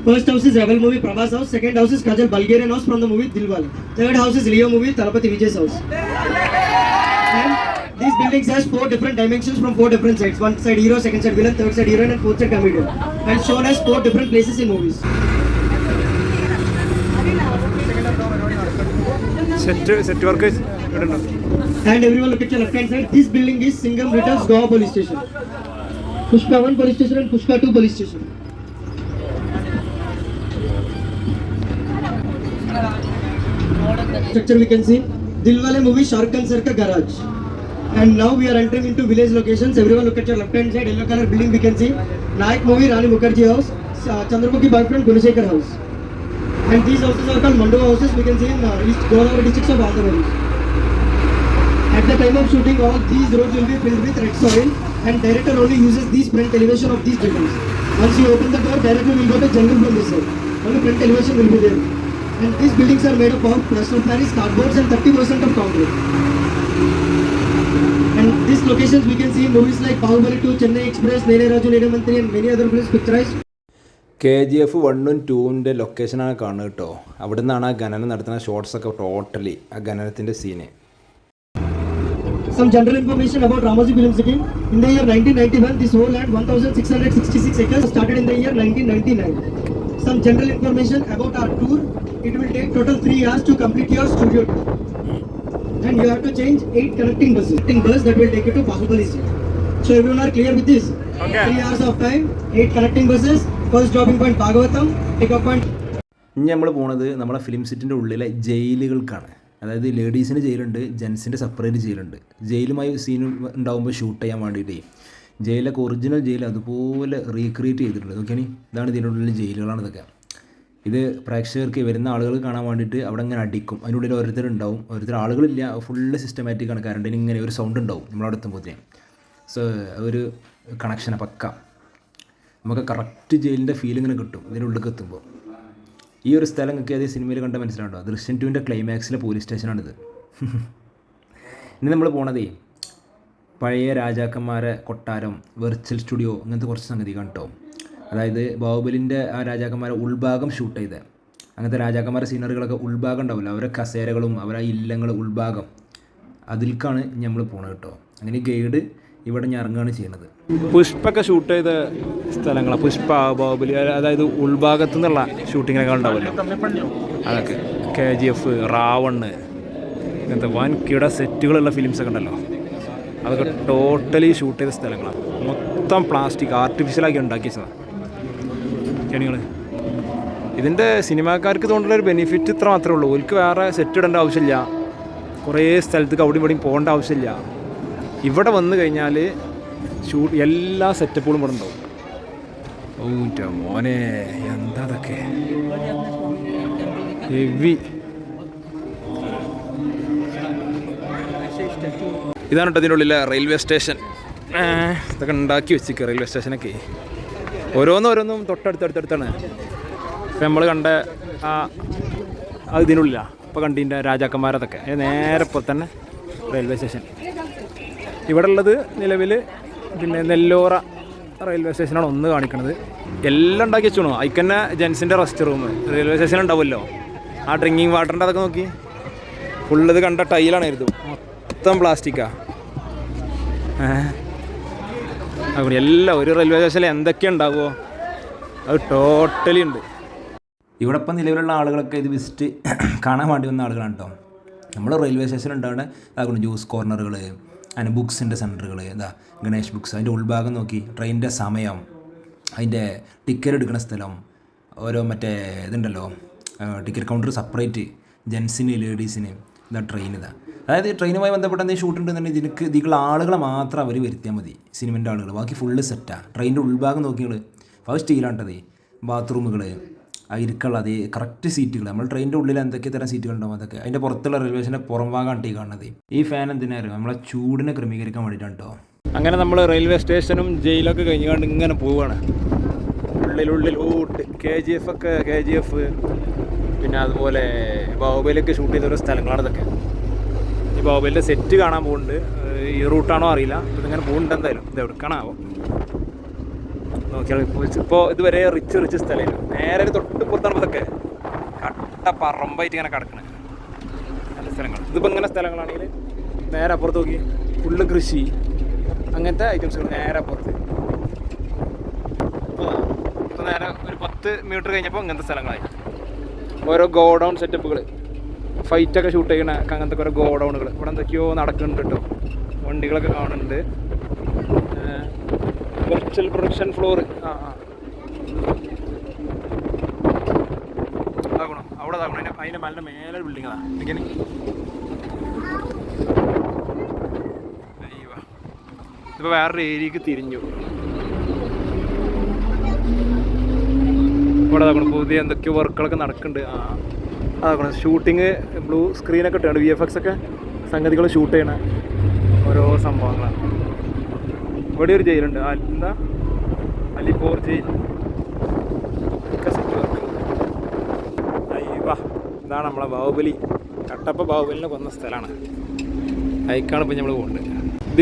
First house is Rebel movie Prabhas house. Second house is Kajal Bulgarian house from the movie Dilwale. Third house is Leo movie Talapati Vijay's house. And these buildings has 4 different dimensions from 4 different sides. One side hero, second side villain, third side heroine and fourth side comedian. And shown as 4 different places in movies. Set workers. And everyone look at your left hand side. This building is Singham Returns Goa Police Station. Pushpa 1 Police Station and Pushpa 2 Police Station. Structure we can see Dilwale movie Shah Rukh Khan sir ka garage. And now we are entering into village locations. Everyone look at your left hand side. Yellow color building we can see Nayak movie Rani Mukherjee house, Chandramukhi boyfriend Gunasekhar house. And these houses are called Mandova houses. We can see in East Godavari districts of Andhra Pradesh. At the time of shooting, all these roads will be filled with red soil, and director only uses these front elevation of these buildings. Once you open the door, directly will go to jungle from this side. Only front elevation will be there. And these buildings are made up of plaster of Paris, cardboards, and 30% of concrete. And these locations we can see in movies like Bahubali 2, Chennai Express, Nene Raju, Nene Mantri, and many other films picturized. KGF 1ഉം 2ൻ്റെ ലൊക്കേഷനാണ് കാണുന്നത് കേട്ടോ. അവിടെ നിന്നാണ് ആ ഖനനം നടത്തുന്ന ഷോട്ട്സൊക്കെ totally ആ ഖനനത്തിൻ്റെ scene. Some general information about Ramosi Film City. In the year 1991, this whole land 1666 acres started in the year 1999. Some general information about our tour. It will take total 3 hours to complete your studio tour. And you have to change 8 connecting buses. Bus that will take you to Bahubali City. So everyone are clear with this? Okay. 3 hours of time, 8 connecting buses. First dropping point Bhagavatam, pick up point. ഇനി നമ്മൾ പോണത് നമ്മുടെ film സിറ്റിൻ്റെ ഉള്ളിലെ ജയിലുകൾക്കാണ്. അതായത് ലേഡീസിന് ജയിലുണ്ട്, ജെൻസിൻ്റെ separate ജയിലുണ്ട്. ജയിലുമായി scene ഉണ്ടാകുമ്പോൾ shoot ചെയ്യാൻ വേണ്ടിയിട്ട് ജയിലൊക്കെ ഒറിജിനൽ ജയിൽ അതുപോലെ റീക്രിയേറ്റ് ചെയ്തിട്ടുണ്ട്. നോക്കിയാൽ ഇതാണ് ഇതിനുള്ള ജയിലുകളാണ് ഇതൊക്കെ. ഇത് പ്രേക്ഷകർക്ക് വരുന്ന ആളുകൾ കാണാൻ വേണ്ടിയിട്ട് അവിടെ ഇങ്ങനെ അടിക്കും. അതിനുള്ളിൽ ഓരോരുത്തരുണ്ടാവും, ഓരോരുത്തർ ആളുകളില്ല, ഫുള്ള് സിസ്റ്റമാറ്റിക്കാണ്. കറണ്ടിന് ഇങ്ങനെ ഒരു സൗണ്ട് ഉണ്ടാവും നമ്മളവിടെ എത്തുമ്പോഴത്തേനും. സോ ഒരു കണക്ഷനെ പക്ക നമുക്ക് കറക്റ്റ് ജയിലിൻ്റെ ഫീൽ ഇങ്ങനെ കിട്ടും ഇതിനുള്ളിലേക്ക് എത്തുമ്പോൾ. ഈ ഒരു സ്ഥലം നിങ്ങൾക്ക് അതേ സിനിമയിൽ കണ്ട മനസ്സിലാണ്ടോ? ദൃശ്യം 2ൻ്റെ ക്ലൈമാക്സിലെ പോലീസ് സ്റ്റേഷനാണിത്. ഇനി നമ്മൾ പോണതേ പഴയ രാജാക്കന്മാരെ കൊട്ടാരം, വെർച്വൽ സ്റ്റുഡിയോ, അങ്ങനത്തെ കുറച്ച് സംഗതി കണ്ടോ. അതായത് ബാഹുബലിൻ്റെ ആ രാജാക്കന്മാരെ ഉൾഭാഗം ഷൂട്ട് ചെയ്ത് അങ്ങനത്തെ രാജാക്കന്മാരുടെ സീനറികളൊക്കെ ഉൾഭാഗം ഉണ്ടാവില്ല, അവരെ കസേരകളും അവരെ ഇല്ലങ്ങൾ ഉൾഭാഗം അതിൽക്കാണ് നമ്മൾ പോണത് കേട്ടോ. അങ്ങനെ ഗൈഡ് ഇവിടെ ഞാൻ ഇറങ്ങുകയാണ് ചെയ്യുന്നത്. പുഷ്പൊക്കെ ഷൂട്ട് ചെയ്ത സ്ഥലങ്ങളാണ്. പുഷ്പ, ബാഹുബലി, അതായത് ഉൾഭാഗത്തു നിന്നുള്ള ഷൂട്ടിങ്ങൊക്കെ ഉണ്ടാവുമല്ലോ, അതൊക്കെ KGF, റാവണ്, ഇങ്ങനത്തെ വൻകിട സെറ്റുകളുള്ള ഫിലിംസൊക്കെ ഉണ്ടല്ലോ, അതൊക്കെ ടോട്ടലി ഷൂട്ട് ചെയ്ത സ്ഥലങ്ങളാണ്. മൊത്തം പ്ലാസ്റ്റിക് ആർട്ടിഫിഷ്യലാക്കി ഉണ്ടാക്കി വെച്ചതാണ് ചെടികൾ. ഇതിൻ്റെ സിനിമാക്കാർക്ക് തോന്നുന്നുള്ളൊരു ബെനിഫിറ്റ് ഇത്ര മാത്രമേ ഉള്ളൂ. ഓർക്ക് വേറെ സെറ്റ് ഇടേണ്ട ആവശ്യമില്ല, കുറേ സ്ഥലത്തേക്ക് അവിടെയും ഇവിടെയും പോകേണ്ട ആവശ്യമില്ല. ഇവിടെ വന്നു കഴിഞ്ഞാൽ എല്ലാ സെറ്റപ്പുകളും ഇവിടെ ഉണ്ടാവും. ഓ മോനെ, എന്താ അതൊക്കെ ഹെവി. ഇതാണ് കേട്ടോ ഇതിൻ്റെ ഉള്ളിലെ റെയിൽവേ സ്റ്റേഷൻ. ഇതൊക്കെ ഉണ്ടാക്കി വെച്ചിരിക്കുക റെയിൽവേ സ്റ്റേഷനൊക്കെ. ഓരോന്നും തൊട്ടടുത്തടുത്താണ്. ഇപ്പം നമ്മൾ കണ്ട അത് ഇതിനുള്ളിലാണ് ഇപ്പോൾ കണ്ടീൻ്റെ രാജാക്കന്മാരതൊക്കെ. നേരെ ഇപ്പോൾ തന്നെ റെയിൽവേ സ്റ്റേഷൻ. ഇവിടെ ഉള്ളത് നിലവിൽ പിന്നെ നെല്ലോറ റെയിൽവേ സ്റ്റേഷനാണ് ഒന്ന് കാണിക്കുന്നത്. എല്ലാം ഉണ്ടാക്കി വെച്ചോണോ. അതിൽ തന്നെ ജെൻസിൻ്റെ റെസ്റ്റ് റൂം റെയിൽവേ സ്റ്റേഷൻ ഉണ്ടാവുമല്ലോ. ആ ഡ്രിങ്കിങ് വാട്ടറിൻ്റെ അതൊക്കെ നോക്കി ഫുള്ളത് കണ്ട ടൈലാണ് ഇത്. മൊത്തം പ്ലാസ്റ്റിക്കാണ്. അതുകൊണ്ട് എല്ലാം ഒരു റെയിൽവേ സ്റ്റേഷനിൽ എന്തൊക്കെ ഉണ്ടാവുമോ അത് ടോട്ടലി ഉണ്ട്. ഇവിടെ ഇപ്പം നിലവിലുള്ള ആളുകളൊക്കെ ഇത് വിസിറ്റ് കാണാൻ വേണ്ടി വന്ന ആളുകളാണ് കേട്ടോ. നമ്മൾ റെയിൽവേ സ്റ്റേഷൻ ഉണ്ടാവുന്ന അതുകൊണ്ട് ജ്യൂസ് കോർണറുകൾ, അതിന് ബുക്സിൻ്റെ സെൻറ്ററുകൾ, എന്താ ഗണേഷ് ബുക്സ്, അതിൻ്റെ ഉൾഭാഗം നോക്കി, ട്രെയിനിൻ്റെ സമയം, അതിൻ്റെ ടിക്കറ്റ് എടുക്കുന്ന സ്ഥലം, ഓരോ മറ്റേ ഇതുണ്ടല്ലോ ടിക്കറ്റ് കൗണ്ടർ സെപ്പറേറ്റ്, ജെൻസിന് ലേഡീസിന്, ഇതാ ട്രെയിൻ. അതായത് ട്രെയിനുമായി ബന്ധപ്പെട്ട എന്തെങ്കിലും ഷൂട്ട് ഉണ്ടെന്നുണ്ടെങ്കിൽ ഇതിലുള്ള ആളുകളെ മാത്രം അവർ വരുത്തിയാൽ മതി, സിനിമൻ്റെ ആളുകൾ. ബാക്കി ഫുള്ള് സെറ്റാണ്. ട്രെയിനിൻ്റെ ഉൾഭാഗം നോക്കിയാൽ ഫസ്റ്റ് സ്റ്റീലാണ്ടത്, ബാത്റൂമുകൾ, ഇരിക്കുള്ള അതേ കറക്റ്റ് സീറ്റുകൾ. നമ്മൾ ട്രെയിനിൻ്റെ ഉള്ളിൽ എന്തൊക്കെ തരം സീറ്റുകൾ ഉണ്ടാവും അതൊക്കെ. അതിൻ്റെ പുറത്തുള്ള റെയിൽവേ സ്റ്റേഷൻ്റെ പുറം ഭാഗമാണ് ഈ കാണുന്നത്. ഈ ഫാൻ എന്തിനായിരുന്നു നമ്മളെ ചൂടിനെ ക്രമീകരിക്കാൻ വേണ്ടിയിട്ടാണ് കേട്ടോ. അങ്ങനെ നമ്മൾ റെയിൽവേ സ്റ്റേഷനും ജയിലൊക്കെ കഴിഞ്ഞുകൊണ്ട് ഇങ്ങനെ പോവുകയാണ്. ഉള്ളിൽ ഊട്ട് KGF പിന്നെ അതുപോലെ ബാഹുബലിയൊക്കെ ഷൂട്ട് ചെയ്ത ഓരോ സ്ഥലങ്ങളാണ് ഇതൊക്കെ. ഈ ബാഹുബലിൻ്റെ സെറ്റ് കാണാൻ പോകുന്നുണ്ട്. ഈ റൂട്ടാണോ അറിയില്ല, ഇതിങ്ങനെ പോകുന്നുണ്ട്. എന്തായാലും ഇത് എവിടെക്കാണാവോ നോക്കിയാൽ. ഇപ്പോൾ ഇതുവരെ റിച്ച് സ്ഥലമില്ല. നേരെ തൊട്ട് പുറത്താണ് ഇതൊക്കെ കട്ട പറമ്പായിട്ട് ഇങ്ങനെ കിടക്കണേ നല്ല സ്ഥലങ്ങൾ. ഇതിപ്പോൾ ഇങ്ങനെ സ്ഥലങ്ങളാണെങ്കിൽ നേരെ അപ്പുറത്ത് നോക്കി ഫുള്ള് കൃഷി അങ്ങനത്തെ ഐറ്റംസുകൾ നേരെ അപ്പുറത്ത്. ഇപ്പോൾ നേരെ ഒരു 10 മീറ്റർ കഴിഞ്ഞപ്പോൾ ഇങ്ങനത്തെ സ്ഥലങ്ങളായി. ഓരോ ഗോഡൗൺ സെറ്റപ്പുകൾ, ഫൈറ്റൊക്കെ ഷൂട്ട് ചെയ്യണ അങ്ങനത്തെ ഓരോ ഗോഡൗണുകൾ. ഇവിടെ എന്തൊക്കെയോ നടക്കുന്നുണ്ട് കേട്ടോ. വണ്ടികളൊക്കെ കാണുന്നുണ്ട്. വെർച്വൽ പ്രൊഡക്ഷൻ ഫ്ലോർ ആകണം അവിടെ ആകണം. അതിൻ്റെ മല മേലെ ബിൽഡിങ്ങാണ്. എങ്ങനെ ഇതിപ്പോൾ വേറൊരു ഏരിയക്ക് തിരിഞ്ഞു. ഇവിടെ ആകണം പുതിയ എന്തൊക്കെയോ വർക്കുകളൊക്കെ നടക്കുന്നുണ്ട്. അതാകണം ഷൂട്ടിങ്, ബ്ലൂ സ്ക്രീനൊക്കെ ഇട്ടാണ്, VFX ഒക്കെ സംഗതികൾ ഷൂട്ട് ചെയ്യണ ഓരോ സംഭവങ്ങളാണ്. ഇവിടെ ഒരു ജയിലുണ്ട്, എന്താ അലിപ്പോർ ജയിൽ. അയ്യവാ, ഇതാണ് നമ്മളെ ബാഹുബലി. കട്ടപ്പ ബാഹുബലിനെ കൊന്ന സ്ഥലമാണ്. അതിക്കാണ് ഇപ്പം നമ്മൾ പോകുന്നത്.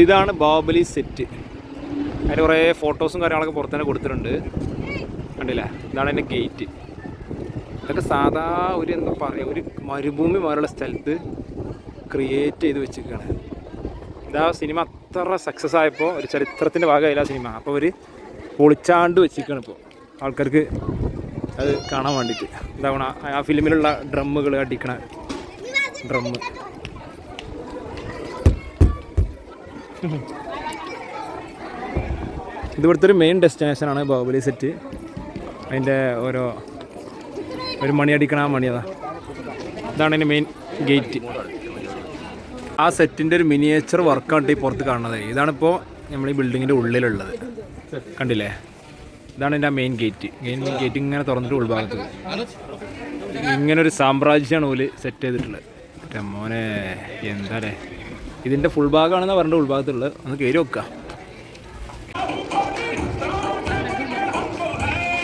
ഇതാണ് ബാഹുബലി സെറ്റ്. അതിന് കുറേ ഫോട്ടോസും കാര്യങ്ങളൊക്കെ പുറത്ത് തന്നെ കൊടുത്തിട്ടുണ്ട്, കണ്ടില്ലേ. ഇതാണ് എൻ്റെ ഗേറ്റ്. ഇതൊക്കെ സാധാ ഒരു എന്താ പറയുക, ഒരു മരുഭൂമി പോലുള്ള സ്ഥലത്ത് ക്രിയേറ്റ് ചെയ്ത് വെച്ചിരിക്കുകയാണ്. ഇതാ സിനിമ അത്ര സക്സസ് ആയപ്പോൾ ഒരു ചരിത്രത്തിൻ്റെ ഭാഗമായില്ല സിനിമ. അപ്പോൾ അവർ പൊളിച്ചാണ്ട് വെച്ചിരിക്കുകയാണ് ഇപ്പോൾ ആൾക്കാർക്ക് അത് കാണാൻ വേണ്ടിയിട്ട്. ഇതാവണ ആ ഫിലിമിലുള്ള ഡ്രമ്മുകൾ അടിക്കണ ഡ്രമ്മ്. ഇതിവിടുത്തെ ഒരു മെയിൻ ഡെസ്റ്റിനേഷനാണ് ബാഹുബലി സെറ്റ്. അതിൻ്റെ ഒരു മണി അടിക്കണ ആ മണി അതാ. ഇതാണ് അതിൻ്റെ മെയിൻ ഗേറ്റ്. ആ സെറ്റിൻ്റെ ഒരു മിനിയേച്ചർ വർക്കാണ് ഈ പുറത്ത് കാണുന്നത്. ഇതാണിപ്പോൾ നമ്മൾ ഈ ബിൽഡിങ്ങിൻ്റെ ഉള്ളിലുള്ളത്, കണ്ടില്ലേ. ഇതാണ് എൻ്റെ ആ മെയിൻ ഗേറ്റ്. ഗേറ്റ് ഇങ്ങനെ തുറന്നിട്ട് ഉൾഭാഗത്ത് ഇങ്ങനൊരു സാമ്രാജ്യമാണ് ഓല് സെറ്റ് ചെയ്തിട്ടുള്ളത്. മോനെ എന്താല്ലേ, ഇതിൻ്റെ ഫുൾ ഭാഗമാണെന്നാണ് പറഞ്ഞിട്ട് ഉൾഭാഗത്തുള്ളത്. ഒന്ന് കയറി വെക്കുക.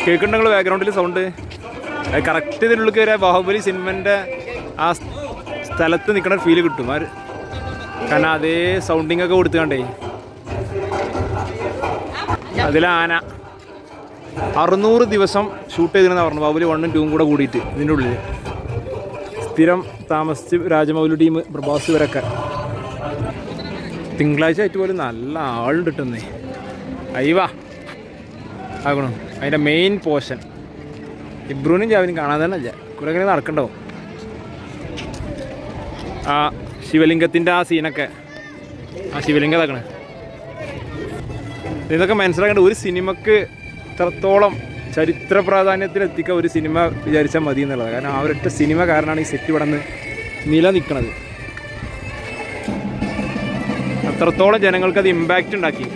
കേൾക്കുന്നുണ്ടെങ്കിൽ ബാക്ക്ഗ്രൗണ്ടിൽ സൗണ്ട്. അത് കറക്റ്റ് ഇതിനുള്ളിൽ കയറിയ ബാഹുബലി സിനിമൻ്റെ ആ സ്ഥലത്ത് നിൽക്കുന്ന ഒരു ഫീല് കിട്ടും. കാരണം അതേ സൗണ്ടിങ് ഒക്കെ കൊടുത്തുകൊണ്ടേ. അതിലാന 600 ദിവസം ഷൂട്ട് ചെയ്തിരുന്ന പറഞ്ഞു ബാഹുബലി 1ഉം 2ഉം കൂടെ കൂടിയിട്ട്. ഇതിൻ്റെ ഉള്ളിൽ സ്ഥിരം താമസിച്ച് രാജമൗലി ടീം, പ്രഭാസ് ഇവരൊക്കെ. തിങ്കളാഴ്ച ആയിട്ട് പോലും നല്ല ആളുണ്ട് കിട്ടുന്നേ. അയ്യവാ ആകണം അതിൻ്റെ മെയിൻ പോർഷൻ. ഇബ്രൂനും ജാവിനും കാണാൻ തന്നെ ഇല്ല, കൂടെ ഇങ്ങനെ നടക്കണ്ടാവും. ആ ശിവലിംഗത്തിൻ്റെ ആ സീനൊക്കെ, ആ ശിവലിംഗം ഇതാക്കണേ. ഇതൊക്കെ മനസ്സിലാക്കേണ്ട, ഒരു സിനിമക്ക് ഇത്രത്തോളം ചരിത്ര പ്രാധാന്യത്തിൽ എത്തിക്കാൻ ഒരു സിനിമ വിചാരിച്ചാൽ മതി എന്നുള്ളത്. കാരണം ആ ഒരൊറ്റ സിനിമ കാരണമാണ് ഈ സെറ്റ് ഇവിടെ നിന്ന് നിലനിൽക്കുന്നത്. അത്രത്തോളം ജനങ്ങൾക്ക് അത് ഇമ്പാക്റ്റ് ഉണ്ടാക്കി.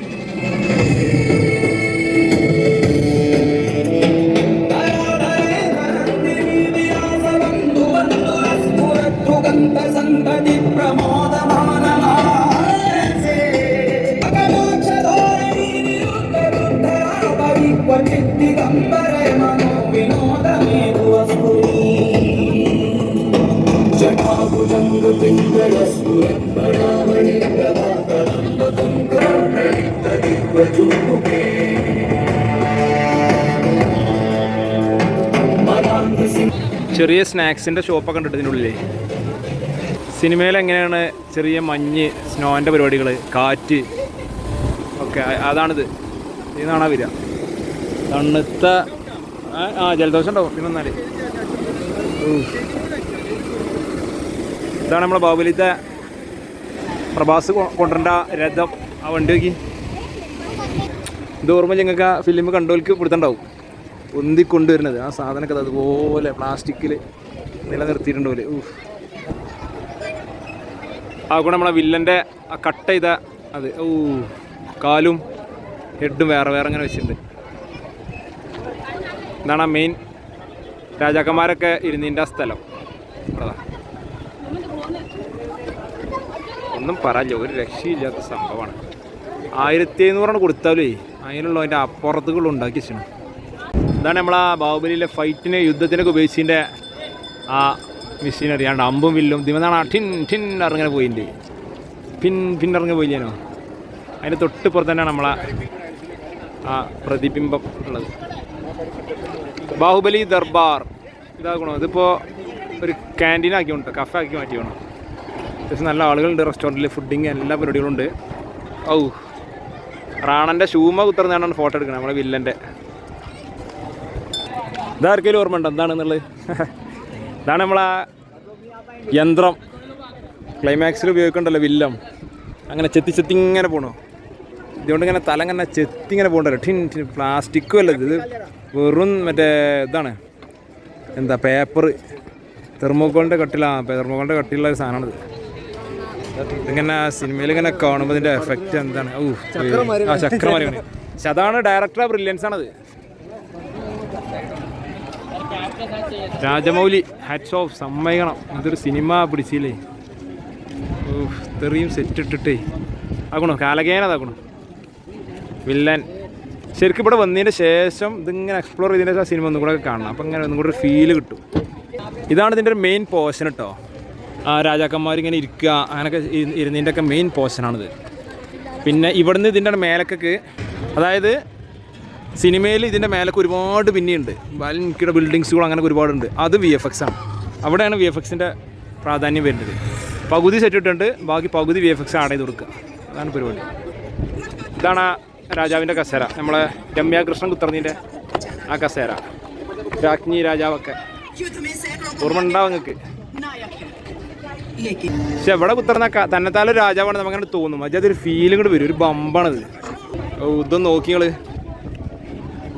ചെറിയ സ്നാക്സിൻ്റെ ഷോപ്പൊക്കെ ഉണ്ട് ഇതിനുള്ളിൽ. സിനിമയിൽ എങ്ങനെയാണ് ചെറിയ മഞ്ഞ്, സ്നോൻ്റെ പരിപാടികൾ, കാറ്റ് ഒക്കെ, അതാണിത്. ഇന്നാണാ വരിക. തണുത്ത ജലദോഷം ഉണ്ടാവും പിന്നെ വന്നാൽ. ഇതാണ് നമ്മളെ ബാഹുബലിത്തെ പ്രഭാസ് കൊണ്ടുവരേണ്ട രഥം. ആ വണ്ടി നോക്കി. ഇത് ഓർമ്മ ഞങ്ങൾക്ക് ആ ഫിലിം കണ്ടോൽക്ക് പിടുത്തുണ്ടാവും. ഉന്തി കൊണ്ടുവരുന്നത് ആ സാധനമൊക്കെ അതുപോലെ പ്ലാസ്റ്റിക്കിൽ നിലനിർത്തിയിട്ടുണ്ടാവില്ലേ. ആ കൂടെ നമ്മളെ വില്ലൻ്റെ ആ കട്ട് ചെയ്ത അത് കാലും ഹെഡും വേറെ വേറെ അങ്ങനെ വെച്ചിട്ടുണ്ട്. ഇതാണ് ആ മെയിൻ രാജാക്കന്മാരൊക്കെ ഇരുന്നതിൻ്റെ ആ സ്ഥലം. അതാ ഒന്നും പറയാനില്ല, ഒരു രക്ഷയില്ലാത്ത സംഭവമാണ്. 1500 കൊടുത്താലേ അതിനുള്ള അതിൻ്റെ അപ്പുറത്തുകൾ ഉണ്ടാക്കി വെച്ചാണ്. ഇതാണ് നമ്മളാ ബാഹുബലിയിലെ ഫൈറ്റിന് യുദ്ധത്തിനൊക്കെ ഉപയോഗിച്ചതിൻ്റെ ആ മെഷീൻ അറിയാണ്ട് അമ്പും വില്ലും ദിവനാണ് ഠിൻ ഠിൻ ഇറങ്ങനെ പോയിൻ്റെ പിന്നിറങ്ങി പോയില്ലേനോ. അതിൻ്റെ തൊട്ട് പുറത്ത് തന്നെയാണ് നമ്മളെ ആ പ്രതിബിംബം ഉള്ളത്. ബാഹുബലി ദർബാർ ഇതാക്കണോ, ഇതിപ്പോൾ ഒരു ക്യാൻറ്റീൻ ആക്കി കൊണ്ട് കഫേ ആക്കി മാറ്റി വേണം. അത്യാവശ്യം നല്ല ആളുകളുണ്ട് റെസ്റ്റോറൻറ്റിൽ, ഫുഡിങ് എല്ലാ പരിപാടികളുണ്ട്. റാണൻ്റെ ഷൂമ കുത്തിറന്നാണ് ഫോട്ടോ എടുക്കണം നമ്മളെ വില്ലൻ്റെ. ഇതാർക്കെങ്കിലും ഓർമ്മ ഉണ്ടോ എന്താണെന്നുള്ളത്? ഇതാണ് നമ്മളാ യന്ത്രം ക്ലൈമാക്സിൽ ഉപയോഗിക്കണ്ടല്ലോ വില്ലം. അങ്ങനെ ചെത്തി ഇങ്ങനെ പോകണോ, ഇതുകൊണ്ട് ഇങ്ങനെ തല ഇങ്ങനെ ചെത്തി ഇങ്ങനെ പോകണ്ടല്ലോ. ഠിൻ ഠിൻ പ്ലാസ്റ്റിക്കും അല്ല ഇത്, വെറും മറ്റേ ഇതാണ് എന്താ പേപ്പർ, തെർമോക്കോളിൻ്റെ തെർമോക്കോളിൻ്റെ കട്ടിയുള്ള ഒരു സാധനമാണിത്. ഇതിങ്ങനെ സിനിമയിൽ ഇങ്ങനെ കാണുമ്പോൾ ഇതിൻ്റെ എഫക്റ്റ് എന്താണ്. ചക്രമാരി. പക്ഷെ അതാണ് ഡയറക്ടറുടെ ബ്രില്യൻസ് ആണത്. രാജമൗലി ഹാറ്റ്സ് ഓഫ്, സമ്മതിക്കണം. ഇതൊരു സിനിമ പിടിച്ചില്ലേ. ഇത്രയും സെറ്റ് ഇട്ടിട്ടേ ആക്കണോ, കാലകേനതാക്കണോ വില്ലൻ. ശരിക്കും ഇവിടെ വന്നതിന് ശേഷം ഇതിങ്ങനെ എക്സ്പ്ലോർ ചെയ്തതിൻ്റെ ശേഷം സിനിമ ഒന്നും കൂടെ കാണണം. അപ്പം ഇങ്ങനെ ഒന്നും കൂടെ ഒരു ഫീല് കിട്ടും. ഇതാണ് ഇതിൻ്റെ ഒരു മെയിൻ പോർഷൻ കേട്ടോ. ആ രാജാക്കന്മാരിങ്ങനെ ഇരിക്കുക അങ്ങനെയൊക്കെ ഇരുന്നതിൻ്റെ ഒക്കെ മെയിൻ പോർഷനാണിത്. പിന്നെ ഇവിടുന്ന് ഇതിൻ്റെ മേലക്കൊക്കെ, അതായത് സിനിമയിൽ ഇതിൻ്റെ മേലൊക്കെ ഒരുപാട് പിന്നെയുണ്ട്, വൻകിട ബിൽഡിങ്സുകൾ അങ്ങനെയൊക്കെ ഒരുപാടുണ്ട്. അത് VFX ആണ്. അവിടെയാണ് VFXൻ്റെ പ്രാധാന്യം വരുന്നത്. പകുതി സെറ്റ് ഇട്ടുണ്ട്, ബാക്കി പകുതി VFX ആഡ് ചെയ്ത് കൊടുക്കുക. അതാണ് പരിപാടി. ഇതാണ് രാജാവിൻ്റെ കസേര, നമ്മളെ രമ്യാകൃഷ്ണൻ കുത്തർന്നീൻ്റെ ആ കസേര. രാജ്ഞി രാജാവൊക്കെ ഓർമ്മ ഉണ്ടാവും നിങ്ങൾക്ക്. പക്ഷെ എവിടെ കുത്തർന്ന തന്നെത്താലും രാജാവാണ് നമുക്കങ്ങനെ തോന്നും. പക്ഷേ അതൊരു ഫീലും കൂടെ വരും, ഒരു ബമ്പാണത്. ഇതൊന്ന് നോക്കി നിങ്ങൾ,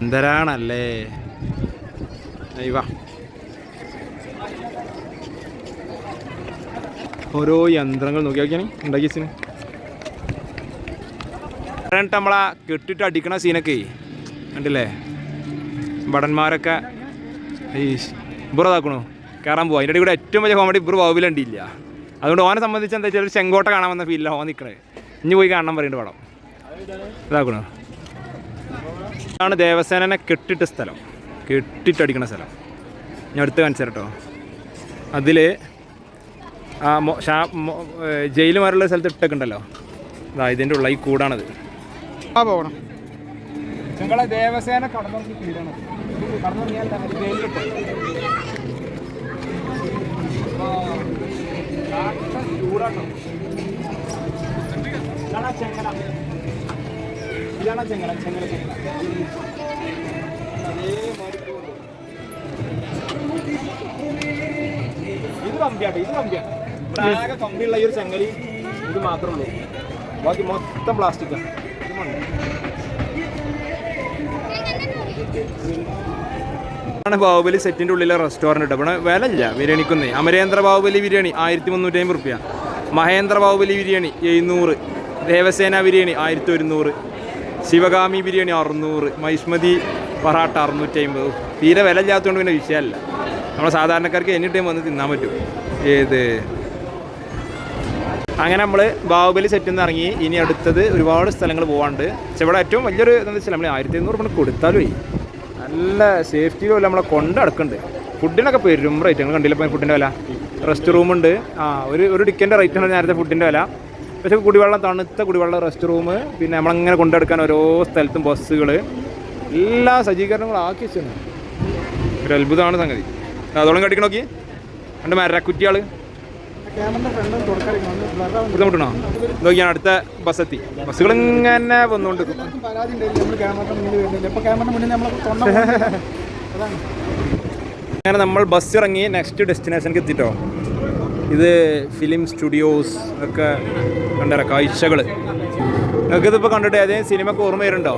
എന്തരാണല്ലേ. അയ്യവാ ഓരോ യന്ത്രങ്ങൾ നോക്കി നോക്കിയാണ് ഉണ്ടാക്കിയ സീന്. നമ്മളാ കെട്ടിട്ട് അടിക്കണ സീനൊക്കെ കണ്ടില്ലേ. ഭടന്മാരൊക്കെ ഇബ്ബർ ഇതാക്കണു കയറാൻ പോകും. അതിൻ്റെ കൂടെ ഏറ്റവും വലിയ കോമഡി ഇബ്ബർ ബാഹുബലി കണ്ടില്ല. അതുകൊണ്ട് ഓനെ സംബന്ധിച്ച് എന്താ വെച്ചാൽ ഒരു ചെങ്കോട്ട കാണാൻ വന്ന ഫീലില്ല ഓൻ നിൽക്കണേ. ഇനി പോയി കാണാൻ പറയേണ്ട പടം ഇതാക്കണോ. ഇതാണ് ദേവസേനനെ കെട്ടിട്ട സ്ഥലം, കെട്ടിട്ടടിക്കണ സ്ഥലം. ഞാൻ അടുത്ത് കാണിച്ചു കേട്ടോ. അതിൽ ആ ജയിലുമാരുള്ള സ്ഥലത്ത് ഇട്ടൊക്കെ ഉണ്ടല്ലോ, അതാ ഇതിൻ്റെ ഉള്ള ഈ കൂടാണത്. ആ പോകണം ഞങ്ങളെ ദേവസേന കടന്നു വീടാണ്. കടന്നുറങ്ങിയാൽ ചൂടാട്ടോ. ഇതാണ് ചെങ്ങല, ഇതാണ് ചെങ്ങല, ചെങ്ങല ചെങ്ങല. ഇത് കമ്പിയാട്ടെ, ഇത് കമ്പിയാണ്. ഇവിടെ ആകെ കമ്പിയുള്ള ഈ ഒരു ചെങ്ങലി ഇത് മാത്രമേ ഉള്ളൂ. ബാക്കി മൊത്തം പ്ലാസ്റ്റിക്കാണ്. ഇത് മണ്ണ്. ആണ് ബാഹുബലി സെറ്റിൻ്റെ ഉള്ളിലെ റെസ്റ്റോറൻറ്റ് കേട്ടോ. ഇവിടെ വില ഇല്ല ബിരിയാണിക്കൊന്നേ. അമരേന്ദ്ര ബാഹുബലി ബിരിയാണി 1350 റുപ്യ, മഹേന്ദ്ര ബാഹുബലി ബിരിയാണി 700, ദേവസേന ബിരിയാണി 1100, ശിവഗാമി ബിരിയാണി 600, മൈസ്മതി പൊറാട്ട 650. തീരെ വില ഇല്ലാത്തതുകൊണ്ട് പിന്നെ വിഷയമല്ല. നമ്മളെ സാധാരണക്കാർക്ക് എനി ടൈം വന്ന് തിന്നാൻ പറ്റും. ഏത് അങ്ങനെ നമ്മൾ ബാഹുബലി സെറ്റിൽ നിന്ന് ഇറങ്ങി. ഇനി അടുത്തത് ഒരുപാട് സ്ഥലങ്ങൾ പോകാണ്ട്. പക്ഷെ ഇവിടെ ഏറ്റവും വലിയൊരു എന്താണെന്ന് വെച്ചാൽ നമ്മൾ 1500 റുപ്യ കൊടുത്താലും നല്ല സേഫ്റ്റിയിലും നമ്മളെ കൊണ്ടടക്കുന്നുണ്ട്. ഫുഡിനൊക്കെ പെരും റേറ്റ്. നിങ്ങൾ കണ്ടില്ല ഇപ്പോൾ ഫുഡിൻ്റെ വില. റെസ്റ്റ് റൂമുണ്ട്. ഒരു ടിക്കറ്റിൻ്റെ റേറ്റാണ് നേരത്തെ ഫുഡിൻ്റെ വില. പക്ഷേ കുടിവെള്ളം, തണുത്ത കുടിവെള്ളം, റെസ്റ്റ് റൂം, പിന്നെ നമ്മളങ്ങനെ കൊണ്ടെടുക്കാൻ ഓരോ സ്ഥലത്തും ബസ്സുകൾ, എല്ലാ സജ്ജീകരണങ്ങളും ആക്കി വെച്ചിട്ടുണ്ട്. ഒരു അത്ഭുതമാണ് സംഗതി. അതോളം കടിക്കണ നോക്കി എൻ്റെ മരക്കുറ്റിയാൾ ബുദ്ധിമുട്ടണോ നോക്കിയാണ്. അടുത്ത ബസ്സെത്തി. ബസ്സുകൾ ഇങ്ങനെ വന്നുകൊണ്ട് അങ്ങനെ നമ്മൾ ബസ് ഇറങ്ങി നെക്സ്റ്റ് ഡെസ്റ്റിനേഷനിലേക്ക് എത്തിട്ടോ. ഇത് ഫിലിം സ്റ്റുഡിയോസ് ഒക്കെ കണ്ടറ കാഴ്ചകൾ. നിങ്ങൾക്കിതിപ്പോൾ കണ്ടിട്ട് ഏതെങ്കിലും സിനിമക്ക് ഓർമ്മ വരുന്നുണ്ടോ?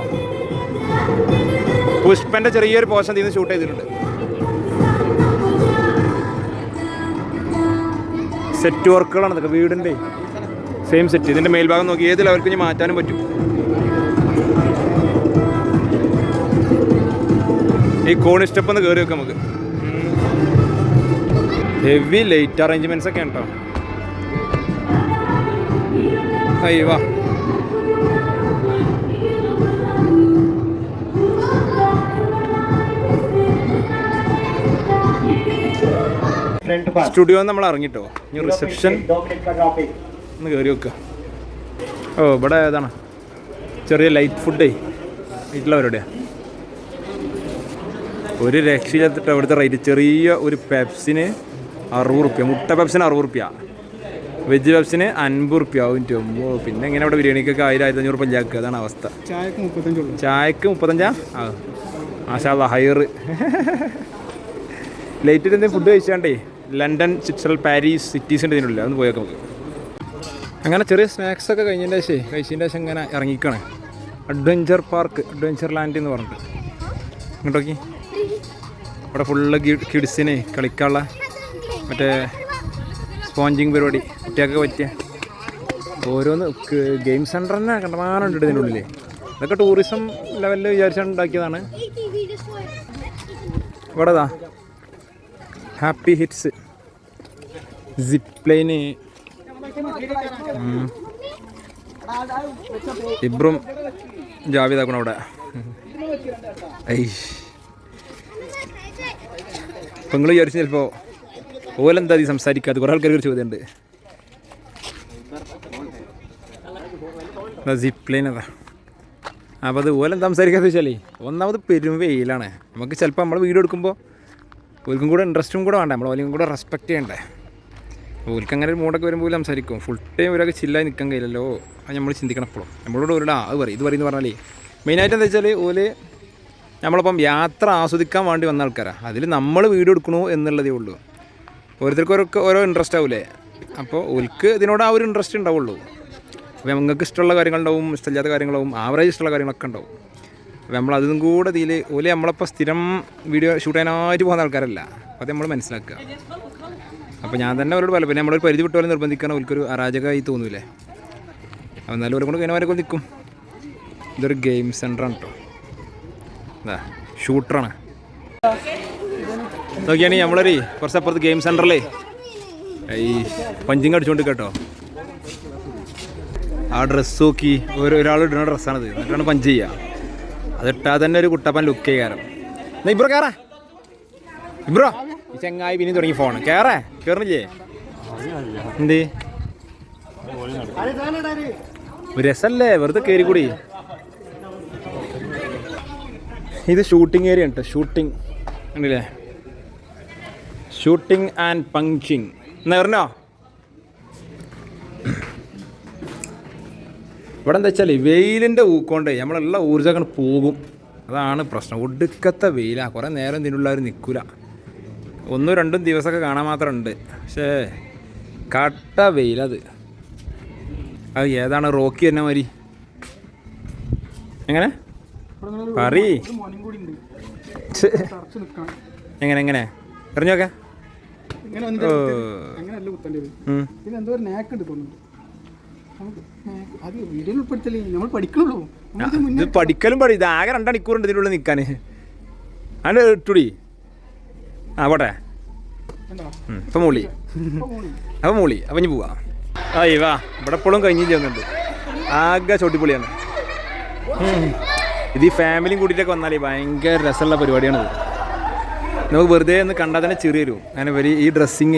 പുഷ്പൻ്റെ ചെറിയൊരു പോർഷൻ ഇതിൽ നിന്ന് ഷൂട്ട് ചെയ്തിട്ടുണ്ട്. സെറ്റ് വർക്കുകളാണ് ഇതൊക്കെ. വീടിൻ്റെ സെയിം സെറ്റ്. ഇതിൻ്റെ മേൽഭാഗം നോക്കി ഏതിൽ അവർക്ക് ഇനി മാറ്റാനും പറ്റും. ഈ കോണി സ്റ്റെപ്പ് ഒന്ന് കയറി വെക്കാം നമുക്ക്. ഹെവി ലൈറ്റ് അറേഞ്ച്മെൻറ്റ്സ് ഒക്കെ ഉണ്ടോ. അയ്യോ സ്റ്റുഡിയോ നമ്മൾ ഇറങ്ങിട്ടോ. ഇനി റിസപ്ഷൻ ഒന്ന് കയറി വെക്കുക. ഓ ഇവിടെ ഏതാണ് ചെറിയ ലൈറ്റ് ഫുഡേ വീട്ടിലവരുടെ ഒരു രക്ഷയിലെത്തിട്ട് അവിടുത്തെ റേറ്റ്. ചെറിയ ഒരു പെപ്സിന് 60 റുപ്യ, മുട്ട പെപ്സിന് 60 റുപ്യ, വെജ് പെപ്സിന് 50 റുപ്യ ആവും. പിന്നെ എങ്ങനെ അവിടെ ബിരിയാണിക്കൊക്കെ 1000-1500 റുപ്യ ഇല്ലാക്കുക. അതാണ് അവസ്ഥ. ചായക്ക് 35. മാഷാ അല്ലാഹ് ഹയർ. ലൈറ്റിൽ എന്തെങ്കിലും ഫുഡ് കഴിച്ചാണ്ടേ ലണ്ടൻ, സ്വിറ്റ്സർലൻഡ്, പാരീസ് സിറ്റീസ് ഉണ്ട് ഇതിനുള്ളിൽ. അതൊന്ന് പോയേക്കാം നമുക്ക്. അങ്ങനെ ചെറിയ സ്നാക്സൊക്കെ കഴിച്ചതിൻ്റെ ശേഷം ഇങ്ങനെ ഇറങ്ങിക്കാണ്. അഡ്വഞ്ചർ പാർക്ക്, അഡ്വഞ്ചർ ലാൻഡ് എന്ന് പറഞ്ഞിട്ട് ഇങ്ങോട്ടോക്കി. ഇവിടെ ഫുള്ള് കിഡ്സിന് കളിക്കാനുള്ള മറ്റേ സ്പോഞ്ചിങ് പരിപാടി, കുട്ടികൾക്ക് പറ്റിയ ഓരോന്ന് ഗെയിം സെൻറ്റർ തന്നെ കണ്ടമാനുണ്ട് ഇതിൻ്റെ ഉള്ളിൽ. ഇതൊക്കെ ടൂറിസം ലെവലിൽ വിചാരിച്ചാണ് ഉണ്ടാക്കിയതാണ്. ഇവിടെതാ ഹാപ്പി ഹിറ്റ്സ്, സിപ്പ് ലൈന്, ഇബ്രും ജാവിദാക്കണം അവിടെ. ഇപ്പം നിങ്ങൾ വിചാരിച്ചു ചിലപ്പോൾ ഓലെന്താ അത് സംസാരിക്കാതെ. കുറേ ആൾക്കാർക്ക് ഒരു ചോദ്യമുണ്ട്. സിപ്പ് ലൈൻ അതാ. അപ്പോൾ അത് ഓലെന്താ സംസാരിക്കാതെ വെച്ചാലേ ഒന്നാമത് പെരും വെയിലാണ്. നമുക്ക് ചിലപ്പോൾ നമ്മൾ വീഡിയോ എടുക്കുമ്പോൾ ഓൽക്കും കൂടെ ഇൻട്രസ്റ്റും കൂടെ വേണ്ടേ, നമ്മൾ ഓലും കൂടെ റെസ്പെക്റ്റ് ചെയ്യണ്ടേ. ഓൽക്ക് അങ്ങനെ ഒരു മൂടൊക്കെ വരുമ്പോൾ സംസാരിക്കും. ഫുൾ ടൈം ഒരാൾക്ക് ചില്ലായി നിൽക്കാൻ കഴിയില്ലല്ലോ. അത് നമ്മൾ ചിന്തിക്കണം. എപ്പോഴും നമ്മളോട് ഒരു അത് പറയും ഇത് പറയുമെന്ന് പറഞ്ഞാലേ മെയിനായിട്ട് എന്താ വെച്ചാൽ ഓല് നമ്മളിപ്പം യാത്ര ആസ്വദിക്കാൻ വേണ്ടി വന്ന ആൾക്കാരാണ്. അതിൽ നമ്മൾ വീഡിയോ എടുക്കണോ എന്നുള്ളതേ ഉള്ളൂ. ഓരോരുത്തർക്കും ഓരോ ഇൻട്രസ്റ്റ് ആവില്ലേ. അപ്പോൾ ഓൽക്ക് ഇതിനോട് ആ ഒരു ഇൻട്രസ്റ്റ് ഉണ്ടാവുള്ളൂ. അപ്പോൾ നിങ്ങൾക്ക് ഇഷ്ടമുള്ള കാര്യങ്ങളുണ്ടാവും, ഇഷ്ടമില്ലാത്ത കാര്യങ്ങളാവും, ആവറേജ് ഇഷ്ടമുള്ള കാര്യങ്ങളൊക്കെ ഉണ്ടാവും. അപ്പോൾ നമ്മൾ അതും കൂടെ ഇതിൽ ഓല് നമ്മളിപ്പോൾ സ്ഥിരം വീഡിയോ ഷൂട്ട് ചെയ്യാനായിട്ട് പോകുന്ന ആൾക്കാരല്ല. അപ്പോൾ അത് നമ്മൾ മനസ്സിലാക്കുക. അപ്പോൾ ഞാൻ തന്നെ അവരോട് പിന്നെ നമ്മളൊരു പരിധി വിട്ട് പോലെ നിർബന്ധിക്കാൻ ഓൽക്കൊരു അരാജകമായി തോന്നൂലേ. അപ്പോൾ എന്നാലും ഓലെ കൊണ്ട് കഴിഞ്ഞവരെ കൊണ്ട് നിൽക്കും. ഇതൊരു ഗെയിം സെൻ്ററാണ് കേട്ടോ. അതാ ഷൂട്ടറാണ്. നോക്കിയാണെങ്കിൽ നമ്മളൊരു കുറച്ചപ്പുറത്ത് ഗെയിം സെൻ്ററിലേ ഈ പഞ്ചിങ് അടിച്ചുകൊണ്ട് കേട്ടോ. ആ ഡ്രസ്സ് നോക്കി ഒരാൾ ഇടുന്ന ഡ്രസ്സാണിത്. എന്നിട്ടാണ് പഞ്ച് ചെയ്യുക. അതിട്ടാൽ തന്നെ ഒരു കുട്ടപ്പൻ ലുക്ക് ചെയ്യാറ്. എന്നാ ഇബ്രോ കയറാ. ഇബ്രോ ഈ ചങ്ങായി പിന്നെ തുടങ്ങി ഫോണ് കയറുന്നില്ലേ? എന്ത് ഒരു രസമല്ലേ വെറുതെ കയറിക്കൂടി. ഇത് ഷൂട്ടിംഗ് ഏരിയ ഉണ്ട്. ഷൂട്ടിംഗ് ഉണ്ടല്ലേ, ഷൂട്ടിംഗ് ആൻഡ് പഞ്ചിങ്. എന്നാ പറഞ്ഞോ ഇവിടെ എന്താ വെച്ചാൽ വെയിലിൻ്റെ ഊക്കൊണ്ട് നമ്മളെല്ലാം ഊർജ്ജമൊക്കെ പോകും. അതാണ് പ്രശ്നം. ഒടുക്കത്തെ വെയിലാണ്. കുറേ നേരം ഇതിനുള്ളവർ നിൽക്കില്ല. 1-2 ദിവസമൊക്കെ കാണാൻ മാത്രം ഉണ്ട്. പക്ഷേ കട്ട വെയിലത്. അത് ഏതാണ് റോക്കി തന്നെ മാതിരി. എങ്ങനെ പറീ എങ്ങനെ എറിഞ്ഞോക്കെ പഠിക്കലും ഇത് ആകെ 2 മണിക്കൂറുണ്ട് ഇതിനുള്ളിൽ നിൽക്കാൻ. അതിൻ്റെ ഇട്ടുടി പോട്ടെ. ഇപ്പം മൂളി അപ്പം ഇനി പോവാ. വാ ഇവിടെ എപ്പോഴും കഴിഞ്ഞില്ല ഒന്നുണ്ട്. ആകെ ചോട്ടിപ്പൊളിയാണ് ഇത്. ഈ ഫാമിലിയും കൂട്ടിയിട്ടൊക്കെ വന്നാലേ ഭയങ്കര രസമുള്ള പരിപാടിയാണിത്. നമുക്ക് വെറുതെ ഒന്ന് കണ്ടാൽ തന്നെ ചെറിയ വരും. അങ്ങനെ വരി ഈ ഡ്രസ്സിങ്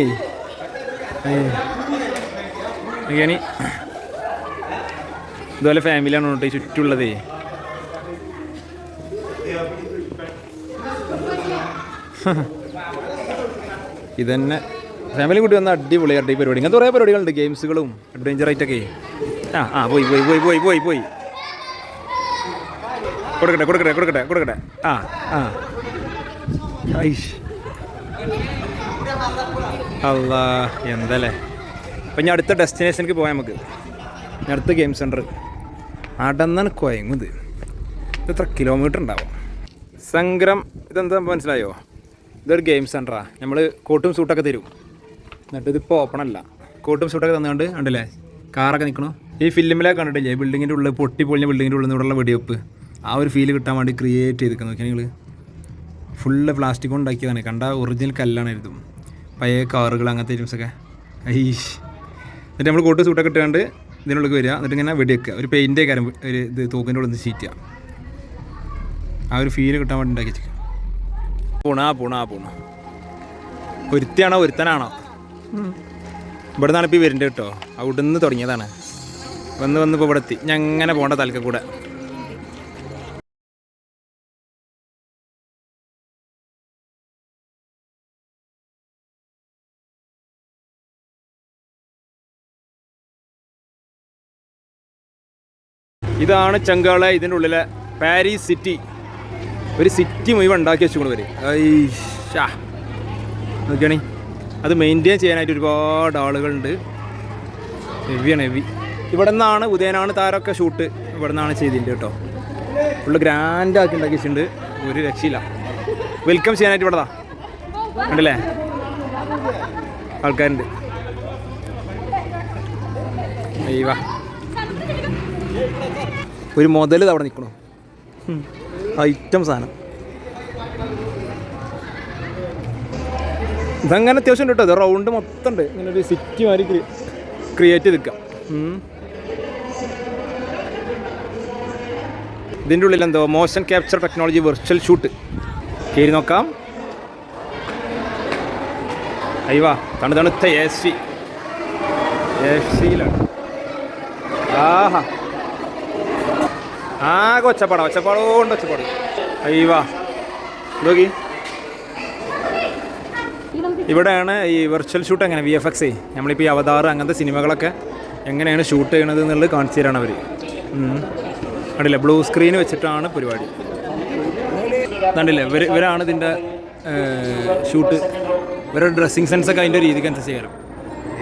ഇനി ഇതുപോലെ ഫാമിലിയാണ് കേട്ടോ ഈ ചുറ്റുമുള്ളതേ. ഇതന്നെ ഫാമിലി കൂട്ടി വന്ന അടിപൊളിയായിട്ട് ഈ പരിപാടി. ഇങ്ങനത്തെ കുറേ പരിപാടികളുണ്ട്, ഗെയിംസുകളും അഡ്വഞ്ചറായിട്ടൊക്കെ. പോയി കൊടുക്കട്ടെ. അല്ലാ എന്തല്ലേ. അപ്പം ഞാൻ അടുത്ത ഡെസ്റ്റിനേഷനിലേക്ക് പോയാൽ നമുക്ക്. അടുത്ത ഗെയിം സെൻറ്റർ അടന്നാണ് കൊയങ്ങുന്നത്. എത്ര കിലോമീറ്റർ ഉണ്ടാവും സംഗ്രം. ഇതെന്താ മനസ്സിലായോ? ഇതൊരു ഗെയിം സെൻറ്ററാണ്. നമ്മൾ കോട്ടും സൂട്ടൊക്കെ തരും. എന്നിട്ട് ഇതിപ്പോൾ ഓപ്പൺ അല്ല. കോട്ടും സൂട്ടൊക്കെ തന്നുകൊണ്ട് ഉണ്ടല്ലേ കാറൊക്കെ നിൽക്കണു. ഈ ഫിലിമിലൊക്കെ കണ്ടിട്ടില്ലേ ബിൽഡിങ്ങിൻ്റെ ഉള്ളിൽ പൊട്ടിപ്പൊളിഞ്ഞ ബിൽഡിങ്ങിൻ്റെ ഉള്ളിൽ നിന്നുള്ള വെടിവെപ്പ്. ആ ഒരു ഫീല് കിട്ടാൻ വേണ്ടി ക്രിയേറ്റ് ചെയ്തിരിക്കുന്നു. നോക്കിയാൽ നിങ്ങൾ ഫുള്ള് പ്ലാസ്റ്റിക് കൊണ്ട് ഉണ്ടാക്കിയതാണ്. കണ്ട ഒറിജിനൽ കല്ലാണ് എഴുതും. പഴയ കാറുകൾ അങ്ങനത്തെ ഐറ്റംസൊക്കെ. എന്നിട്ട് നമ്മൾ കോട്ട് സൂട്ടൊക്കെ ഇട്ടുകൊണ്ട് ഇതിനുള്ളിൽ വരിക. എന്നിട്ട് ഇങ്ങനെ വെടിവെക്കുക. ഒരു പെയിൻ്റേ കാര്യം ഒരു ഇത് തോക്കിൻ്റെ ഉള്ളിൽ നിന്ന് ഷീറ്റുക. ആ ഒരു ഫീല് കിട്ടാൻ വേണ്ടി ഉണ്ടാക്കി വെച്ചിരിക്കുക. പൂണ ഒരുത്തിയാണോ ഒരുത്തനാണോ? ഇവിടെ നിന്നാണ് ഇപ്പോൾ വരുന്നത് കേട്ടോ. അവിടെ നിന്ന് തുടങ്ങിയതാണ്. വന്ന് ഇപ്പോൾ ഇവിടെ എത്തി. ഞാൻ അങ്ങനെ പോകേണ്ട തലക്ക കൂടെ. ഇതാണ് ചങ്കാള. ഇതിൻ്റെ ഉള്ളിലെ പാരീസ് സിറ്റി. ഒരു സിറ്റി മുഴുവൻ ഉണ്ടാക്കി വെച്ചുകൊണ്ട് വരും. നോക്കിയാണി അത് മെയിൻറ്റെയിൻ ചെയ്യാനായിട്ട് ഒരുപാട് ആളുകളുണ്ട്. ഹെവിയാണ് ഹെവി. ഇവിടെ നിന്നാണ് ഉദയനാണ് താരമൊക്കെ ഷൂട്ട് ഇവിടെ നിന്നാണ് ചെയ്തിട്ടുണ്ട് കേട്ടോ. ഫുള്ള് ഗ്രാൻഡാക്കി ഉണ്ടാക്കി വെച്ചിട്ടുണ്ട്. ഒരു രക്ഷയില്ല. വെൽക്കം ചെയ്യാനായിട്ട് ഇവിടെ ഉണ്ടല്ലേ ആൾക്കാരുണ്ട്. അയ്യവാ ഒരു മുതൽ അവിടെ നിൽക്കണോ ഐറ്റം സാധനം. ഇതങ്ങനെ അത്യാവശ്യം ഉണ്ട് കേട്ടോ. ഇത് റൗണ്ട് മൊത്തം ഉണ്ട്. ഇങ്ങനെ ഒരു സിറ്റി മാതിരി ക്രിയേറ്റ് ചെയ്ത് നിൽക്കാം. ഇതിൻ്റെ ഉള്ളിൽ എന്തോ motion capture technology virtual shoot. കയറി നോക്കാം. അയ്യവാ തണുത്ത AC യിലാണ്. ആഹാ ആകെ ഒച്ചപ്പാടുകൊണ്ട് ഒച്ചപ്പാട്. അയ്യവാ നോക്കി ഇവിടെയാണ് ഈ വെർച്വൽ ഷൂട്ട്. എങ്ങനെ VFX നമ്മളിപ്പോൾ ഈ അവതാർ അങ്ങനത്തെ സിനിമകളൊക്കെ എങ്ങനെയാണ് ഷൂട്ട് ചെയ്യണത് എന്നുള്ളത് കാണിച്ചു തരാണ് അവർ. കണ്ടില്ലേ ബ്ലൂ സ്ക്രീൻ വെച്ചിട്ടാണ് പരിപാടി. കണ്ടില്ലേ ഇവരാണ് ഇതിൻ്റെ ഷൂട്ട്. ഇവരുടെ ഡ്രസ്സിങ് സെൻസൊക്കെ അതിൻ്റെ രീതിക്ക് അനുസരിച്ച് ചെയ്യാം.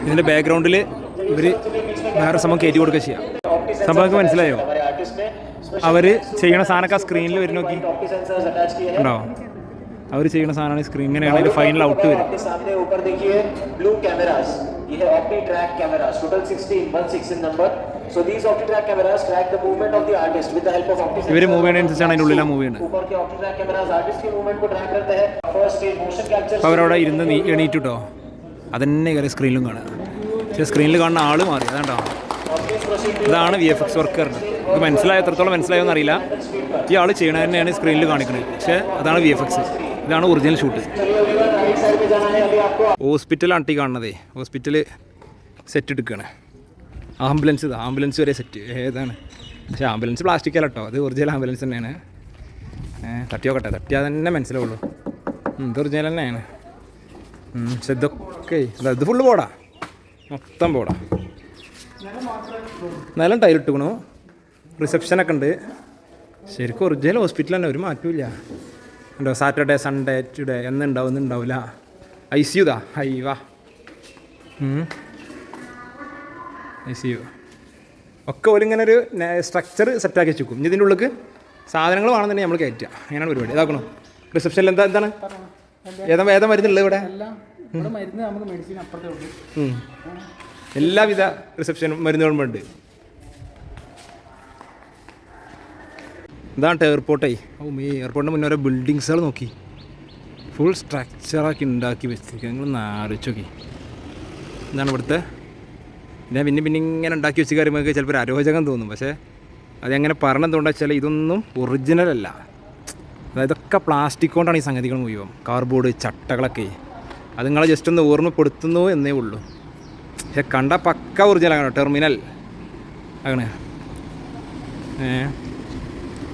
ഇതിൻ്റെ ബാക്ക്ഗ്രൗണ്ടിൽ ഇവർ വേറെ സംഭവം കയറ്റി കൊടുക്കുക ചെയ്യാം. സംഭവമൊക്കെ മനസ്സിലായോ? അവർ ചെയ്യണ സാധനമൊക്കെ ആ സ്ക്രീനിൽ വരും. നോക്കി ഉണ്ടോ? അവർ ചെയ്യുന്ന സാധനമാണ് സ്ക്രീൻ. ഇങ്ങനെയാണ് ഇതിൽ ഫൈനൽ ഔട്ട് വരും. ഇവർ മൂവ് ചെയ്യുന്നതിനനുസരിച്ചാണ് അതിൻ്റെ ഉള്ളിലാണ് മൂവ് ചെയ്യുന്നത്. അപ്പോൾ അവരവിടെ ഇരുന്ന് എണീറ്റിട്ടോ അതന്നെ കയറി സ്ക്രീനിലും കാണുക. പക്ഷേ സ്ക്രീനിൽ കാണുന്ന ആൾ മാറി. അതാണ്ടോ ഇതാണ് VFX വർക്ക് വരുന്നത്. ഇത് മനസ്സിലായോ? എത്രത്തോളം മനസ്സിലായോ എന്നറിയില്ല. ഈ ആൾ ചെയ്യണത് തന്നെയാണ് സ്ക്രീനിൽ കാണിക്കുന്നത്. പക്ഷേ അതാണ് VFX. ഇതാണ് ഒറിജിനൽ ഷൂട്ട്. ഹോസ്പിറ്റലാണ് ടീ കാണുന്നതേ. ഹോസ്പിറ്റൽ സെറ്റ് എടുക്കുകയാണ്. ആംബുലൻസ് വരെ സെറ്റ്. ഏതാണ്? പക്ഷേ ആംബുലൻസ് പ്ലാസ്റ്റിക് അല്ല കേട്ടോ. അത് ഒറിജിനൽ ആംബുലൻസ് തന്നെയാണ്. തട്ടിയോക്കട്ടെ. തട്ടിയാൽ തന്നെ മനസ്സിലാവുള്ളൂ. ഇത് ഒറിജിനൽ തന്നെയാണ്. പക്ഷെ ഇതൊക്കെ ഇത് ഫുള്ള് പോടാ. മൊത്തം പോടാ. നിലം ടൈലിട്ടിക്കണു. റിസപ്ഷനൊക്കെ ഉണ്ട്. ശരിക്കും ഒറിജിനൽ ഹോസ്പിറ്റൽ തന്നെ, ഒരു മാറ്റമില്ല. ഉണ്ടോ സാറ്റർഡേ സൺഡേ ടുഡേ എന്നുണ്ടാവും എന്നുണ്ടാവില്ല. ICU ഇതാ വാ ICU ഒക്കെ ഓലിങ്ങനെ ഒരു സ്ട്രക്ചർ സെറ്റാക്കി വെച്ചിരിക്കും. ഇനി ഇതിൻ്റെ ഉള്ളിൽ സാധനങ്ങൾ വേണമെന്നുണ്ടെങ്കിൽ നമ്മൾ കയറ്റുക. അങ്ങനെയാണ് പരിപാടി. ഇതാക്കണോ റിസപ്ഷനിൽ എന്താണ് ഏതാ മരുന്നുള്ളത് ഇവിടെ? എല്ലാവിധ റിസപ്ഷനും മരുന്നുകളും ഉണ്ട്. ഇതാണ് എയർപോർട്ടേ. എയർപോർട്ടിൻ്റെ മുന്നേ ഓരോ ബിൽഡിങ്സുകൾ നോക്കി ഫുൾ സ്ട്രക്ചറാക്കി ഉണ്ടാക്കി വെച്ചിരിക്കുക. നിങ്ങൾ ആലോചിച്ച് നോക്കി. ഇതാണ് ഇവിടുത്തെ. ഞാൻ പിന്നെ ഇങ്ങനെ ഉണ്ടാക്കി വെച്ച് കാര്യമ്പോൾ ചിലപ്പോൾ ഒരു അരോചകം തോന്നും. പക്ഷേ അതെങ്ങനെ പറഞ്ഞതുകൊണ്ടാ വെച്ചാൽ ഇതൊന്നും ഒറിജിനൽ അല്ല. അതായത് ഇതൊക്കെ പ്ലാസ്റ്റിക് കൊണ്ടാണ് ഈ സംഗതികൾ മുഴുവൻ. കാർഡ്ബോർഡ് ചട്ടകളൊക്കെ അത് നിങ്ങളെ ജസ്റ്റ് ഒന്ന് ഓർമ്മപ്പെടുത്തുന്നു എന്നേ ഉള്ളൂ. പക്ഷെ കണ്ട പക്ക ഒറിജിനലാണ്. ടെർമിനൽ അങ്ങനെ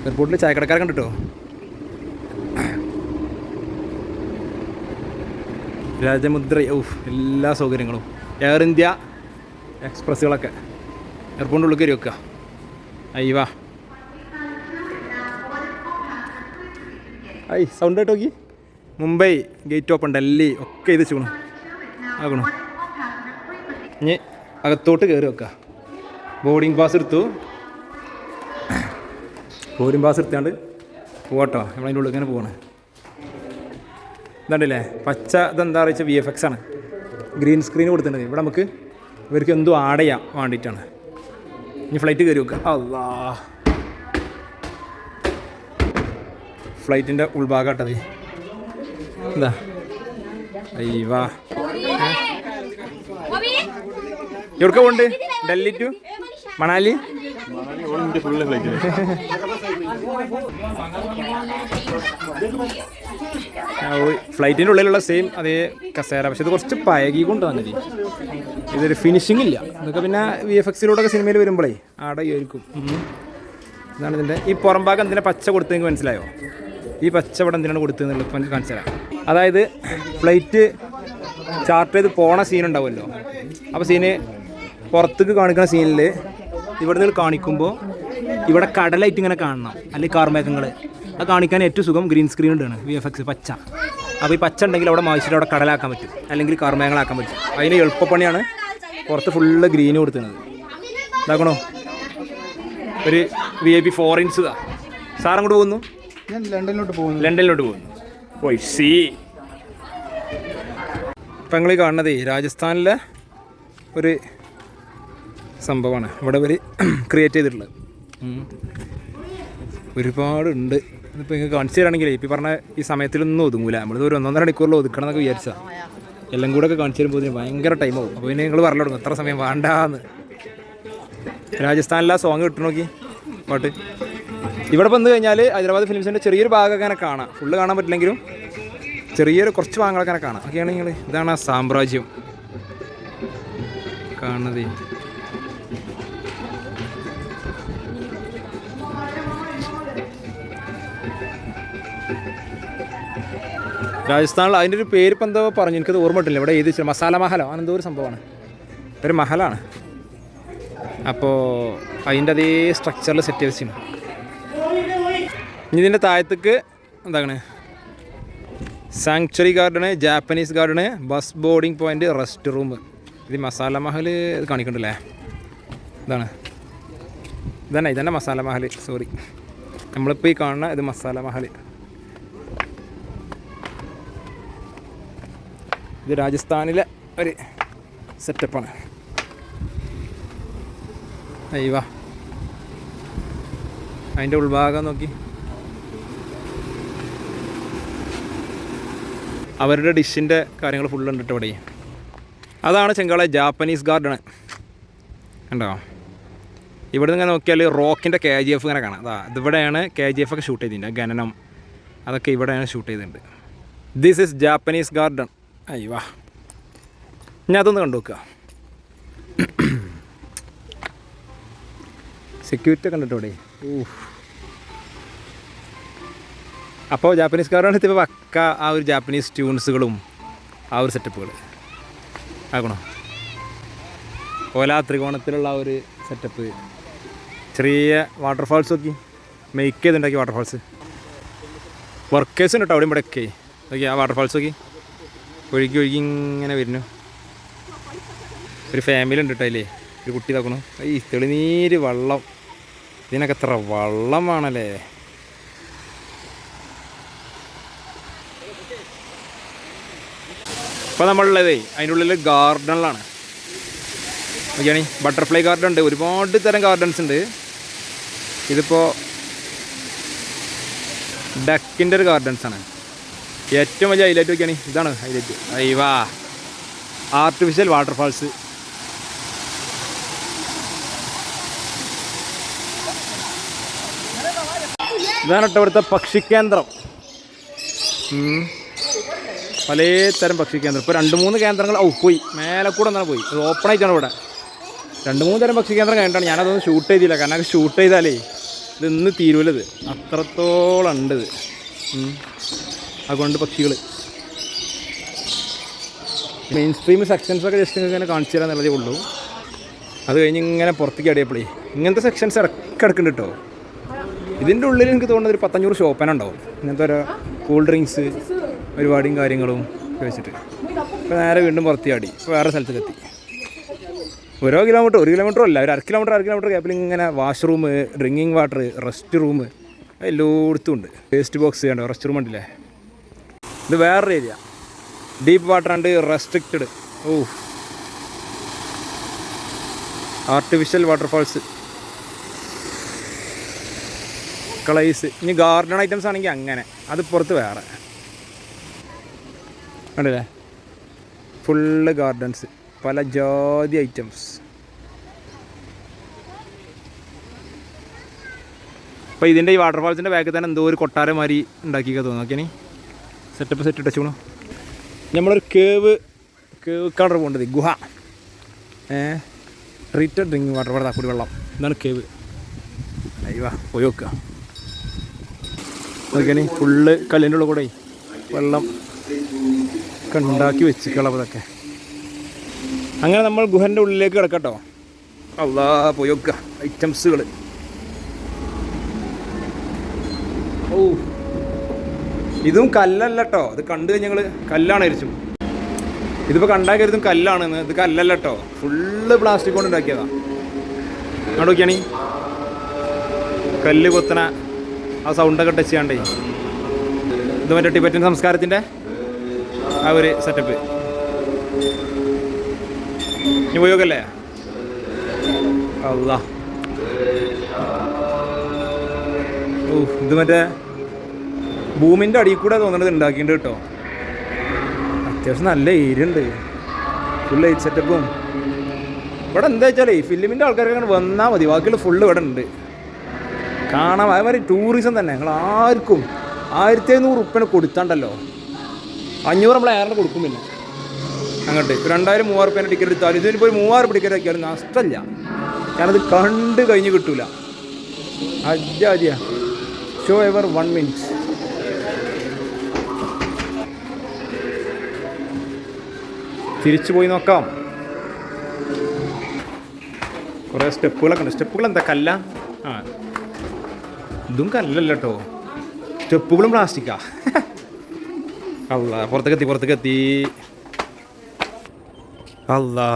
എയർപോർട്ടിൽ ചായക്കടക്കാരെ കണ്ടിട്ടോ. രാജമുദ്ര എല്ലാ സൗകര്യങ്ങളും എയർ ഇന്ത്യ എക്സ്പ്രസ്സുകളൊക്കെ എയർപോർട്ടിൻ്റെ ഉള്ളിൽ കയറി വെക്കുക. വാ സൗണ്ട് ആയിട്ട് നോക്കി. മുംബൈ ഗേറ്റ് ഓപ്പൺ, ഡൽഹി ഒക്കെ ഇത് വെച്ചോണം ആകണം. ഇനി അകത്തോട്ട് കയറി വെക്കുക. ബോർഡിംഗ് പാസ് എടുത്തു. ബോർഡിംഗ് പാസ് എടുത്താണ്ട് പോകട്ടോ. നമ്മളതിൻ്റെ ഉള്ളിൽ ഇങ്ങനെ പോകണം. ഇതുണ്ടല്ലേ പച്ച, ഇതെന്താ പറയുക VFX ആണ്. ഗ്രീൻ സ്ക്രീൻ കൊടുത്തിട്ടുണ്ട്. ഇവിടെ നമുക്ക് ഇവർക്ക് എന്തോ ആഡ് ചെയ്യാൻ വേണ്ടിയിട്ടാണ്. ഇനി ഫ്ലൈറ്റ് കയറി വെക്കുക. അല്ലാ ഫ്ലൈറ്റിൻ്റെ ഉൾഭാഗമാട്ടത് എന്താ വാ. എവിടേക്കാ പോകണ്ട്? ഡൽഹി ടു മണാലി. ഫ്ലൈറ്റിൻ്റെ ഉള്ളിലുള്ള സെയിം അതേ കസേര, പക്ഷെ ഇത് കുറച്ച് പഴകിക്കൊണ്ട് തന്നെ ഇതൊരു ഫിനിഷിംഗ് ഇല്ല. ഇതൊക്കെ പിന്നെ VFXയിലൂടെ സിനിമയിൽ വരുമ്പോഴേ ആടെ ആയിരിക്കും. ഇതാണ് ഇതിൻ്റെ ഈ പുറം ഭാഗം എന്തിനാ പച്ച കൊടുത്തതെങ്കിൽ മനസ്സിലായോ? ഈ പച്ച ഇവിടെ എന്തിനാണ് കൊടുത്തതെന്നുള്ളത് ഇപ്പം കാണിച്ചു തരാം. അതായത് ഫ്ലൈറ്റ് ചാർട്ട് ചെയ്ത് പോണ സീൻ ഉണ്ടാവുമല്ലോ. അപ്പോൾ സീന് പുറത്തേക്ക് കാണിക്കുന്ന സീനിൽ ഇവിടെ നിന്ന് കാണിക്കുമ്പോൾ ഇവിടെ കടലായിട്ട് ഇങ്ങനെ കാണണം, അല്ലെങ്കിൽ കാർമേഘങ്ങൾ. അത് കാണിക്കാൻ ഏറ്റവും സുഖം ഗ്രീൻ സ്ക്രീൻ ഉണ്ടാണ് VFX പച്ച. അപ്പോൾ ഈ പച്ച ഉണ്ടെങ്കിൽ അവിടെ മായ്ച്ചിട്ട് അവിടെ കടലാക്കാൻ പറ്റും, അല്ലെങ്കിൽ കാർമേഘങ്ങളാക്കാൻ പറ്റും. അതിന് എളുപ്പപ്പണിയാണ് പുറത്ത് ഫുള്ള് ഗ്രീന് കൊടുക്കുന്നത്. ഇതാക്കണോ ഒരു VIP 4 ഇഞ്ച് ഇതാ. സാർ അങ്ങോട്ട് പോകുന്നു? ഞാൻ ലണ്ടനിലോട്ട് പോകുന്നു. പോയി സി. ഇപ്പം നിങ്ങൾ കാണുന്നത് രാജസ്ഥാനിലെ ഒരു സംഭവമാണ്. ഇവിടെ ഒരു ക്രിയേറ്റ് ചെയ്തിട്ടുള്ളത് ഒരുപാടുണ്ട്. ഇതിപ്പോൾ നിങ്ങൾക്ക് കാണിച്ചു തരാണെങ്കിൽ ഇപ്പം പറഞ്ഞ ഈ സമയത്തിലൊന്നും ഒതുങ്ങൂല. നമ്മളിത് ഒരു 1.5 മണിക്കൂറിൽ ഒതുക്കണം എന്നൊക്കെ വിചാരിച്ചാൽ എല്ലാം കൂടെ ഒക്കെ കാണിച്ചു തരുമ്പോൾ ഭയങ്കര ടൈം ആവും. അപ്പോൾ പിന്നെ നിങ്ങൾ പറഞ്ഞു തുടങ്ങും എത്ര സമയം വേണ്ടാന്ന്. രാജസ്ഥാനിലെ സോങ് കിട്ടു നോക്കി പാട്ട്. ഇവിടെ വന്നു കഴിഞ്ഞാൽ ഹൈദരാബാദ് ഫിലിംസിൻ്റെ ചെറിയൊരു ഭാഗമൊക്കെ അങ്ങനെ കാണാം. ഫുള്ള് കാണാൻ പറ്റില്ലെങ്കിലും ചെറിയൊരു കുറച്ച് ഭാഗങ്ങളൊക്കെ അങ്ങനെ കാണാം. ഒക്കെയാണ് നിങ്ങൾ. ഇതാണ് ആ സാമ്രാജ്യം കാണുന്നത്. രാജസ്ഥാനിൽ അതിൻ്റെ ഒരു പേര് ഇപ്പം എന്തോ പറഞ്ഞു, എനിക്കത് ഓർമ്മ കിട്ടില്ല. ഇവിടെ ഏത് മസാല മഹലോ അതെന്തോ ഒരു സംഭവമാണ്, ഒരു മഹലാണ്. അപ്പോൾ അതിൻ്റെ അതേ സ്ട്രക്ചറിൽ സെറ്റ് ചെയ്ത് വെച്ചാണ്. ഇനി ഇതിൻ്റെ താഴത്തേക്ക് എന്താണ് sanctuary garden, Japanese garden, bus boarding point, rest room. ഇത് മസാല മഹൽ ഇത് കാണിക്കണ്ടല്ലേ? ഇതന്നെ മസാല മഹൽ. സോറി, നമ്മളിപ്പോൾ ഈ കാണുന്ന ഇത് മസാല മഹൽ. ഇത് രാജസ്ഥാനിലെ ഒരു സെറ്റപ്പാണ്. അയ്യവാ അതിൻ്റെ ഉൾഭാഗം നോക്കി. അവരുടെ ഡിഷിൻ്റെ കാര്യങ്ങൾ ഫുള്ള് ഉണ്ട് ഇവിടെ. അതാണ് ചെങ്കാളെ ജാപ്പനീസ് ഗാർഡൻ. കണ്ടോ? ഇവിടെ നിന്ന് ഇങ്ങനെ നോക്കിയാൽ റോക്കിൻ്റെ KGF ഇങ്ങനെ കാണാം. ഇതിവിടെയാണ് KGF ഒക്കെ ഷൂട്ട് ചെയ്തിട്ടുണ്ട്. ഖനനം അതൊക്കെ ഇവിടെയാണ് ഷൂട്ട് ചെയ്തിട്ടുണ്ട്. This is Japanese garden. അയ്യവാ ഞാൻ അതൊന്ന് കണ്ടു നോക്കുക. സെക്യൂരിറ്റി ഒക്കെ കണ്ടിട്ടോ ഇവിടെ. അപ്പോൾ ജാപ്പനീസ് ഗാർഡൻ എത്തിയപ്പോൾ പക്ക ആ ഒരു ജാപ്പനീസ് ട്യൂൺസുകളും ആ ഒരു സെറ്റപ്പുകൾ ആക്കണോ. ഓല ത്രികോണത്തിലുള്ള ആ ഒരു സെറ്റപ്പ് ചെറിയ വാട്ടർഫാൾസ് നോക്കി, മേക്ക് ചെയ്തുണ്ടാക്കി വാട്ടർഫാൾസ്. വർക്കേഴ്സ് ഉണ്ട് കേട്ടോ അവിടെ ഇവിടെയൊക്കെ. നോക്കി ആ വാട്ടർഫാൾസ് നോക്കി, ഒഴുകി ഒഴുകി ഇങ്ങനെ വരുന്നു. ഒരു ഫാമിലി ഉണ്ട് കേട്ടോ അതിലേ, ഒരു കുട്ടി നോക്കണു. ഈ തെളിനീര് വെള്ളം, ഇതിനൊക്കെ എത്ര വെള്ളം വേണമല്ലേ. ഇപ്പോൾ നമ്മളുള്ളതേ അതിൻ്റെ ഉള്ളിൽ ഗാർഡനിലാണ്. നോക്കിയാണ് ബട്ടർഫ്ലൈ ഗാർഡൻ ഉണ്ട്, ഒരുപാട് തരം ഗാർഡൻസ് ഉണ്ട്. ഇതിപ്പോൾ ഡക്കിൻ്റെ ഒരു ഗാർഡൻസാണ്. ഏറ്റവും വലിയ ഹൈലൈറ്റ് നോക്കിയാണ്, ഇതാണ് ഹൈലൈറ്റ്. അയ്യവാ, artificial waterfalls. ഇതാണ് കേട്ടോ ഇവിടുത്തെ പക്ഷിക്കേന്ദ്രം. പലതരം പക്ഷിക്കേന്ദ്രം. ഇപ്പോൾ 2-3 കേന്ദ്രങ്ങൾ പോയി, മേലെ കൂടെ ഒന്നാണ് പോയി. അത് ഓപ്പൺ ആയിട്ടാണ് ഇവിടെ. 2-3 തരം പക്ഷിക്കേന്ദ്രം കഴിഞ്ഞിട്ടാണ്. ഞാനതൊന്നും ഷൂട്ട് ചെയ്തില്ല, കാരണം അത് ഷൂട്ട് ചെയ്താലേ ഇത് ഇന്ന് തീരുവല്ലത്, അത്രത്തോളം ഉണ്ട് ഇത്. അതുകൊണ്ട് പക്ഷികൾ മെയിൻ സ്ട്രീം സെക്ഷൻസൊക്കെ ജസ്റ്റ് ഇങ്ങനെ കാണിച്ചു തരാൻ എന്നുള്ളതേ ഉള്ളൂ. അത് കഴിഞ്ഞ് ഇങ്ങനെ പുറത്തേക്ക് അടിയപ്പോഴേ ഇങ്ങനത്തെ സെക്ഷൻസ് ഇടക്കിടക്കുന്നുണ്ട് കേട്ടോ. ഇതിൻ്റെ ഉള്ളിൽ എനിക്ക് തോന്നുന്നത് ഒരു 100-500 ഷോപ്പന ഉണ്ടാവും, ഇങ്ങനത്തെ ഓരോ കൂൾ ഡ്രിങ്ക്സ് പരിപാടിയും കാര്യങ്ങളും ഒക്കെ വെച്ചിട്ട്. ഇപ്പോൾ നേരെ വീണ്ടും പുറത്തേക്ക് ഇപ്പോൾ വേറെ സ്ഥലത്തേക്ക് എത്തി. 1 കിലോമീറ്റർ 1 കിലോമീറ്ററും അല്ല, ഒരു 1/2 കിലോമീറ്റർ ഗ്യാപ്പിൽ ഇങ്ങനെ washroom, drinking water, rest room എല്ലായിടത്തും ഉണ്ട്. വേസ്റ്റ് ബോക്സ് കണ്ടോ, റെസ്റ്റ് റൂം ഉണ്ടല്ലേ. ഇത് വേറൊരു area, deep water and restricted. Artificial waterfalls, colours. ഇനി ഗാർഡൻ ഐറ്റംസ് ആണെങ്കിൽ അങ്ങനെ, അത് പുറത്ത് വേറെ കണ്ടില്ലേ. ഫുള്ള് ഗാർഡൻസ്, പല ജാതി ഐറ്റംസ്. അപ്പോൾ ഇതിൻ്റെ ഈ വാട്ടർഫാൾസിൻ്റെ ബാക്കിൽ തന്നെ എന്തോ ഒരു കൊട്ടാരമാതിരി ഉണ്ടാക്കിയൊക്കെ തോന്നുന്നു. നോക്കിയാണി സെറ്റപ്പ് സെറ്റ് ഇട്ടു. നമ്മളൊരു കേവ് കളർ പോകേണ്ടത്, ഗുഹ. ട്രീറ്റഡ് ഡ്രിങ്കിങ് വാട്ടർ, ഇവിടെ കൂടി വെള്ളം. ഇതാണ് കേവ്. അയ്യോ പോയി നോക്കുക. നോക്കിയാണി ഫുള്ള് കല്ലിൻ്റെ ഉള്ളിൽ കൂടെ വെള്ളം ഒക്കെ ഉണ്ടാക്കി വെച്ചിട്ടുള്ളത്. അതൊക്കെ അങ്ങനെ നമ്മൾ ഗുഹൻ്റെ ഉള്ളിലേക്ക് കിടക്കട്ടോ. അല്ലാ പോയി നോക്കുക ഐറ്റംസുകൾ. ഇതും കല്ലല്ല കേട്ടോ, ഇത് കണ്ടു കഴിഞ്ഞാൽ ഞങ്ങൾ കല്ലാണ് അരിച്ചു. ഇതിപ്പോൾ കണ്ടാൽ കരുതും കല്ലാണെന്ന്, ഇത് കല്ലല്ല കേട്ടോ, ഫുള്ള് പ്ലാസ്റ്റിക് കൊണ്ട് ഉണ്ടാക്കിയതാണ്. അവിടെ നോക്കിയാണി കല്ല് കൊത്തണ ആ സൗണ്ടൊക്കെ ടച്ച് ചെയ്യാണ്ടേ. ഇത് മറ്റേ ടിബറ്റൻ സംസ്കാരത്തിൻ്റെ ആ ഒരു സെറ്റപ്പ്. ഇനി പോയോക്കല്ലേ. അല്ലാ ഇത് മറ്റേ ഭൂമിൻ്റെ അടിയിൽ കൂടെ തോന്നുന്നത് ഉണ്ടാക്കിയിട്ടുണ്ട് കേട്ടോ. അത്യാവശ്യം നല്ല ഏരിയ ഉണ്ട്, ഫുൾ ലൈറ്റ് സെറ്റപ്പും. ഇവിടെ എന്താ വെച്ചാലേ ഫിലിമിൻ്റെ ആൾക്കാർക്ക് അങ്ങനെ വന്നാൽ മതി, ബാക്കിയുള്ള ഫുള്ള് ഇവിടെ ഉണ്ട് കാണാം. അതേമാതിരി ടൂറിസം തന്നെ. ഞങ്ങൾ ആർക്കും 1500 ഉറുപ്പിക കൊടുത്താണ്ടല്ലോ, 500 നമ്മൾ ഏറെ കൊടുക്കും. പിന്നെ അങ്ങോട്ട് 2000-3000 ഉറുപ്പിക ടിക്കറ്റ് എടുത്താലും ഇതിനിപ്പോൾ ഒരു 3000 ഉറുപ്പിക ടിക്കറ്റ് ആക്കിയാലും നഷ്ടമില്ല. ഞാനത് കണ്ട് കഴിഞ്ഞ് കിട്ടൂല. അജാജിയ ഷോ എവർ 1 മിനിറ്റ്. തിരിച്ചു പോയി നോക്കാം. കുറേ സ്റ്റെപ്പുകളൊക്കെ ഉണ്ട്. സ്റ്റെപ്പുകൾ എന്താ കല്ല? ഇതും കല്ലല്ല കേട്ടോ, സ്റ്റെപ്പുകളും പ്ലാസ്റ്റിക്കാ. അല്ലാ പുറത്തേക്കെത്തി. അല്ലാ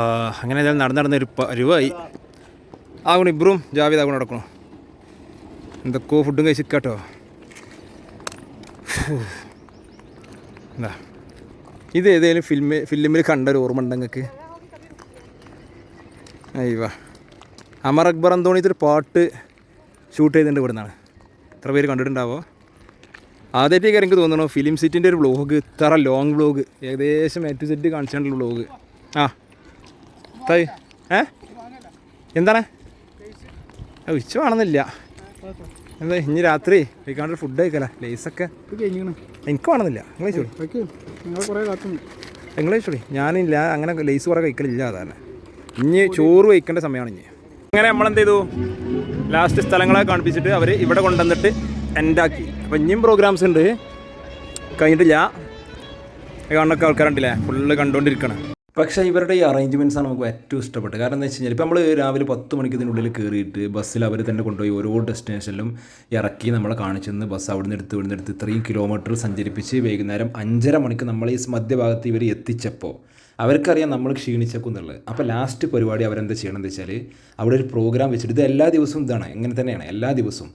അങ്ങനെ നടന്ന് ഒരു പരുവായി. ആകണം ഇബ്രും ജാവേദ് ആകണം നടക്കണം. എന്തൊക്കെയോ ഫുഡും കഴിച്ചിട്ടോ. എന്താ ഇത് ഏതെങ്കിലും ഫിലിമിൽ കണ്ടൊരു ഓർമ്മ ഉണ്ട് നിങ്ങൾക്ക്? അയ്യോ, അമർ അക്ബർ അന്തോണിത്തൊരു പാട്ട് ഷൂട്ട് ചെയ്തിട്ടുണ്ട് ഇവിടെ നിന്നാണ്. എത്ര പേര് കണ്ടിട്ടുണ്ടാവോ? ആദ്യമായിട്ടേക്ക് എനിക്ക് തോന്നണോ ഫിലിം സിറ്റിൻ്റെ ഒരു വ്ളോഗ്, ഇത്ര ലോങ് വ്ളോഗ്, ഏകദേശം A to Z കാണിച്ചിട്ടുള്ള വ്ളോഗ്. എന്താണ് ഉച്ച വേണമെന്നില്ല. എന്താ ഇനി രാത്രി കഴിക്കാണ്ട് ഫുഡ് കഴിക്കല, ലേസൊക്കെ എനിക്ക് വേണമെന്നില്ല. നിങ്ങൾ കഴിച്ചോളി. ഞാനില്ല അങ്ങനെ ലേസ് കുറേ കഴിക്കലില്ല. അതാണ് ഇനി ചോറ് കഴിക്കേണ്ട സമയമാണ്. ഇനി അങ്ങനെ നമ്മളെന്ത് ചെയ്തു, ലാസ്റ്റ് സ്ഥലങ്ങളൊക്കെ കാണിപ്പിച്ചിട്ട് അവർ ഇവിടെ കൊണ്ടുവന്നിട്ട് എൻഡാക്കി. അപ്പം ഇനിയും പ്രോഗ്രാംസ് ഉണ്ട്, കഴിഞ്ഞിട്ടില്ല. കാണുന്നൊക്കെ ആൾക്കാരുണ്ടല്ലേ ഫുള്ള് കണ്ടുകൊണ്ടിരിക്കണം. പക്ഷേ ഇവരുടെ ഈ അറേഞ്ച്മെൻറ്റ്സാണ് നമുക്ക് ഏറ്റവും ഇഷ്ടപ്പെട്ടത്. കാരണം എന്താ വെച്ച് കഴിഞ്ഞാൽ ഇപ്പോൾ നമ്മൾ രാവിലെ 10 മണിക്ക് ഇതിനുള്ളിൽ കയറിയിട്ട് ബസ്സിൽ അവർ തന്നെ കൊണ്ടുപോയി ഓരോ ഡെസ്റ്റിനേഷനിലും ഇറക്കി നമ്മളെ കാണിച്ചെന്ന് ബസ് അവിടുന്ന് എടുത്ത് ഇത്രയും കിലോമീറ്റർ സഞ്ചരിപ്പിച്ച് വൈകുന്നേരം 5:30 മണിക്ക് നമ്മൾ ഈ മധ്യഭാഗത്ത് ഇവർ എത്തിച്ചപ്പോൾ അവർക്കറിയാം നമ്മൾ ക്ഷീണിച്ചേക്കുന്നുള്ളത്. അപ്പോൾ ലാസ്റ്റ് പരിപാടി അവരെന്താ ചെയ്യണമെന്ന് വെച്ചാൽ അവിടെ ഒരു പ്രോഗ്രാം വെച്ചിട്ട്, ഇത് എല്ലാ ദിവസവും ഇതാണ്, ഇങ്ങനെ തന്നെയാണ് എല്ലാ ദിവസവും.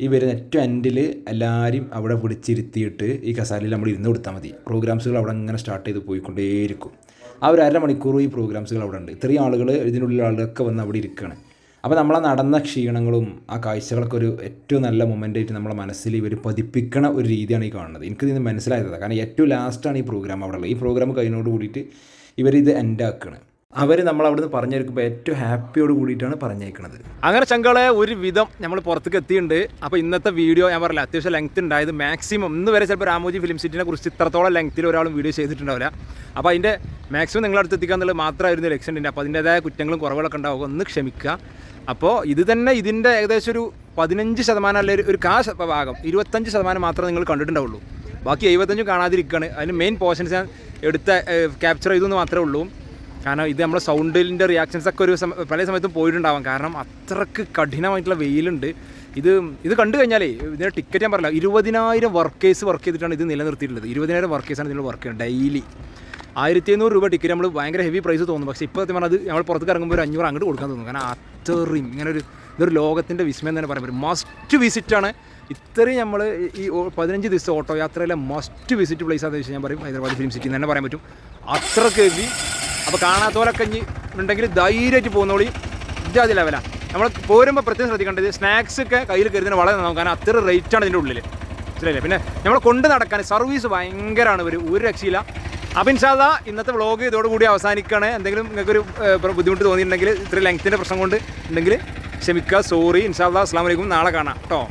ഈ വരുന്ന ഏറ്റവും എൻഡിൽ എല്ലാവരും അവിടെ പിടിച്ചിരുത്തിയിട്ട് ഈ കസാലയിൽ നമ്മൾ ഇരുന്ന് കൊടുത്താൽ മതി. പ്രോഗ്രാംസുകൾ അവിടെ അങ്ങനെ സ്റ്റാർട്ട് ചെയ്ത് പോയിക്കൊണ്ടേയിരിക്കും. ആ ഒരു 1/2 മണിക്കൂർ ഈ പ്രോഗ്രാംസുകൾ അവിടെ ഉണ്ട്. ഇത്രയും ആളുകൾ, ഇതിനുള്ളിൽ ആളുകളൊക്കെ വന്ന് അവിടെ ഇരിക്കുകയാണ്. അപ്പോൾ നമ്മളെ നടന്ന ക്ഷീണങ്ങളും ആ കാഴ്ചകളൊക്കെ ഒരു ഏറ്റവും നല്ല മൊമെൻ്റായിട്ട് നമ്മളെ മനസ്സിൽ ഇവർ പതിപ്പിക്കണ ഒരു രീതിയാണ് ഈ കാണുന്നത്. എനിക്കിത് മനസ്സിലായത്. കാരണം ഏറ്റവും ലാസ്റ്റാണ് ഈ പ്രോഗ്രാം അവിടെ ഉള്ളത്. ഈ പ്രോഗ്രാം കഴിഞ്ഞോട് കൂടിയിട്ട് ഇവരിത് എൻഡാക്കുകയാണ്. അവർ നമ്മളവിടുന്ന് പറഞ്ഞേക്കുമ്പോൾ ഏറ്റവും ഹാപ്പിയോട് കൂടിയിട്ടാണ് പറഞ്ഞേക്കുന്നത്. അങ്ങനെ ചങ്കളെ ഒരു വിധം നമ്മൾ പുറത്തേക്ക് എത്തിയിട്ടുണ്ട്. അപ്പോൾ ഇന്നത്തെ വീഡിയോ ഞാൻ പറഞ്ഞില്ല, അത്യാവശ്യം ലെങ്ത് ഉണ്ടായത്. മാക്സിമം ഇന്ന് വരെ ചിലപ്പോൾ രാമോജി ഫിലിം സിറ്റിനെ കുറിച്ച് ഇത്രത്തോളം ലെങ്ത്തിൽ ഒരാളും വീഡിയോ ചെയ്തിട്ടുണ്ടാവില്ല. അപ്പോൾ അതിൻ്റെ മാക്സിമം നിങ്ങളടുത്ത് എത്തിക്കുക എന്നുള്ളത് മാത്രമായിരുന്നു ലക്ഷ്യത്തിൻ്റെ. അപ്പോൾ അതിൻ്റേതായ കുറ്റങ്ങളും കുറവുകളൊക്കെ ഉണ്ടാവുക, ഒന്ന് ക്ഷമിക്കുക. അപ്പോൾ ഇത് തന്നെ ഇതിൻ്റെ ഏകദേശം ഒരു 15% അല്ലെങ്കിൽ ഒരു ഭാഗം 25% മാത്രമേ നിങ്ങൾ കണ്ടിട്ടുണ്ടാവുള്ളൂ. ബാക്കി 75 കാണാതിരിക്കുകയാണ്. അതിന് മെയിൻ പോർഷൻസ് ഞാൻ ക്യാപ്ചർ ചെയ്തെന്ന് മാത്രമേ ഉള്ളൂ. കാരണം ഇത് നമ്മുടെ സൗണ്ടിൻ്റെ റിയാക്ഷൻസൊക്കെ ഒരു പല സമയത്തും പോയിട്ടുണ്ടാവാം. കാരണം അത്രയ്ക്ക് കഠിനമായിട്ടുള്ള വെയിലുണ്ട്. ഇത് കണ്ടു കഴിഞ്ഞാലേ ഇതിൻ്റെ ടിക്കറ്റ് ഞാൻ പറഞ്ഞില്ല, 20,000 വർക്കേഴ്സ് വർക്ക് ചെയ്തിട്ടാണ് ഇത് നിലനിർത്തിയിട്ടുള്ളത്. 20,000 വർക്കേഴ്സാണ് ഇതിൽ വർക്ക് ചെയ്യുന്നത് ഡെയിലി. 1,500 രൂപ ടിക്കറ്റ് നമ്മൾ ഭയങ്കര ഹെവി പ്രൈസ് തോന്നും. പക്ഷേ ഇപ്പോൾ സത്യം പറഞ്ഞാൽ അത് നമ്മൾ പുറത്തേക്ക് ഇറങ്ങുമ്പോൾ ഒരു 500 അങ്ങോട്ട് കൊടുക്കാൻ തോന്നും. കാരണം അത്രയും ഇതൊരു ലോകത്തിൻ്റെ വിസ്മയം തന്നെ പറയാൻ പറ്റും. മസ്റ്റ് വിസിറ്റാണ്. ഇത്രയും നമ്മൾ ഈ 15 ദിവസം ഓട്ടോ യാത്രയിലെ മസ്റ്റ് വിസിറ്റ് പ്ലേസ് ആണെന്ന് വെച്ചാൽ ഞാൻ പറയും ഹൈദരാബാദ് ഫിലിം സിറ്റി എന്ന് തന്നെ പറയാൻ പറ്റും. അത്രയ്ക്ക് ഹെവി. അപ്പോൾ കാണാത്തവരൊക്കെ ഇനി ഉണ്ടെങ്കിൽ ധൈര്യമായിട്ട് പോകുന്നോളി. ഇജാതി ലെവലാണ്. നമ്മൾ പോരുമ്പോൾ പ്രത്യേകം ശ്രദ്ധിക്കേണ്ടത് സ്നാക്സൊക്കെ കയ്യിൽ കരുതുന്നത് വളരെ നന്നാവും. കാരണം അത്ര റേറ്റാണ് ഇതിൻ്റെ ഉള്ളിൽ, മനസ്സിലായില്ലേ? പിന്നെ നമ്മൾ കൊണ്ട് നടക്കാൻ സർവീസ് ഭയങ്കരമാണ്. ഒരു രക്ഷയില്ല. അപ്പോൾ ഇൻഷാ അല്ലാഹ് ഇന്നത്തെ വ്ളോഗ് ഇതോടുകൂടി അവസാനിക്കുകയാണ്. എന്തെങ്കിലും നിങ്ങൾക്കൊരു ബുദ്ധിമുട്ട് തോന്നിയിട്ടുണ്ടെങ്കിൽ, ഇത്ര ലെങ്ത്തിൻ്റെ പ്രശ്നം കൊണ്ട് ഉണ്ടെങ്കിൽ ക്ഷമിക്കുക, സോറി. ഇൻഷാ അല്ലാഹ് അസ്സലാമു അലൈക്കും. നാളെ കാണാം കേട്ടോ.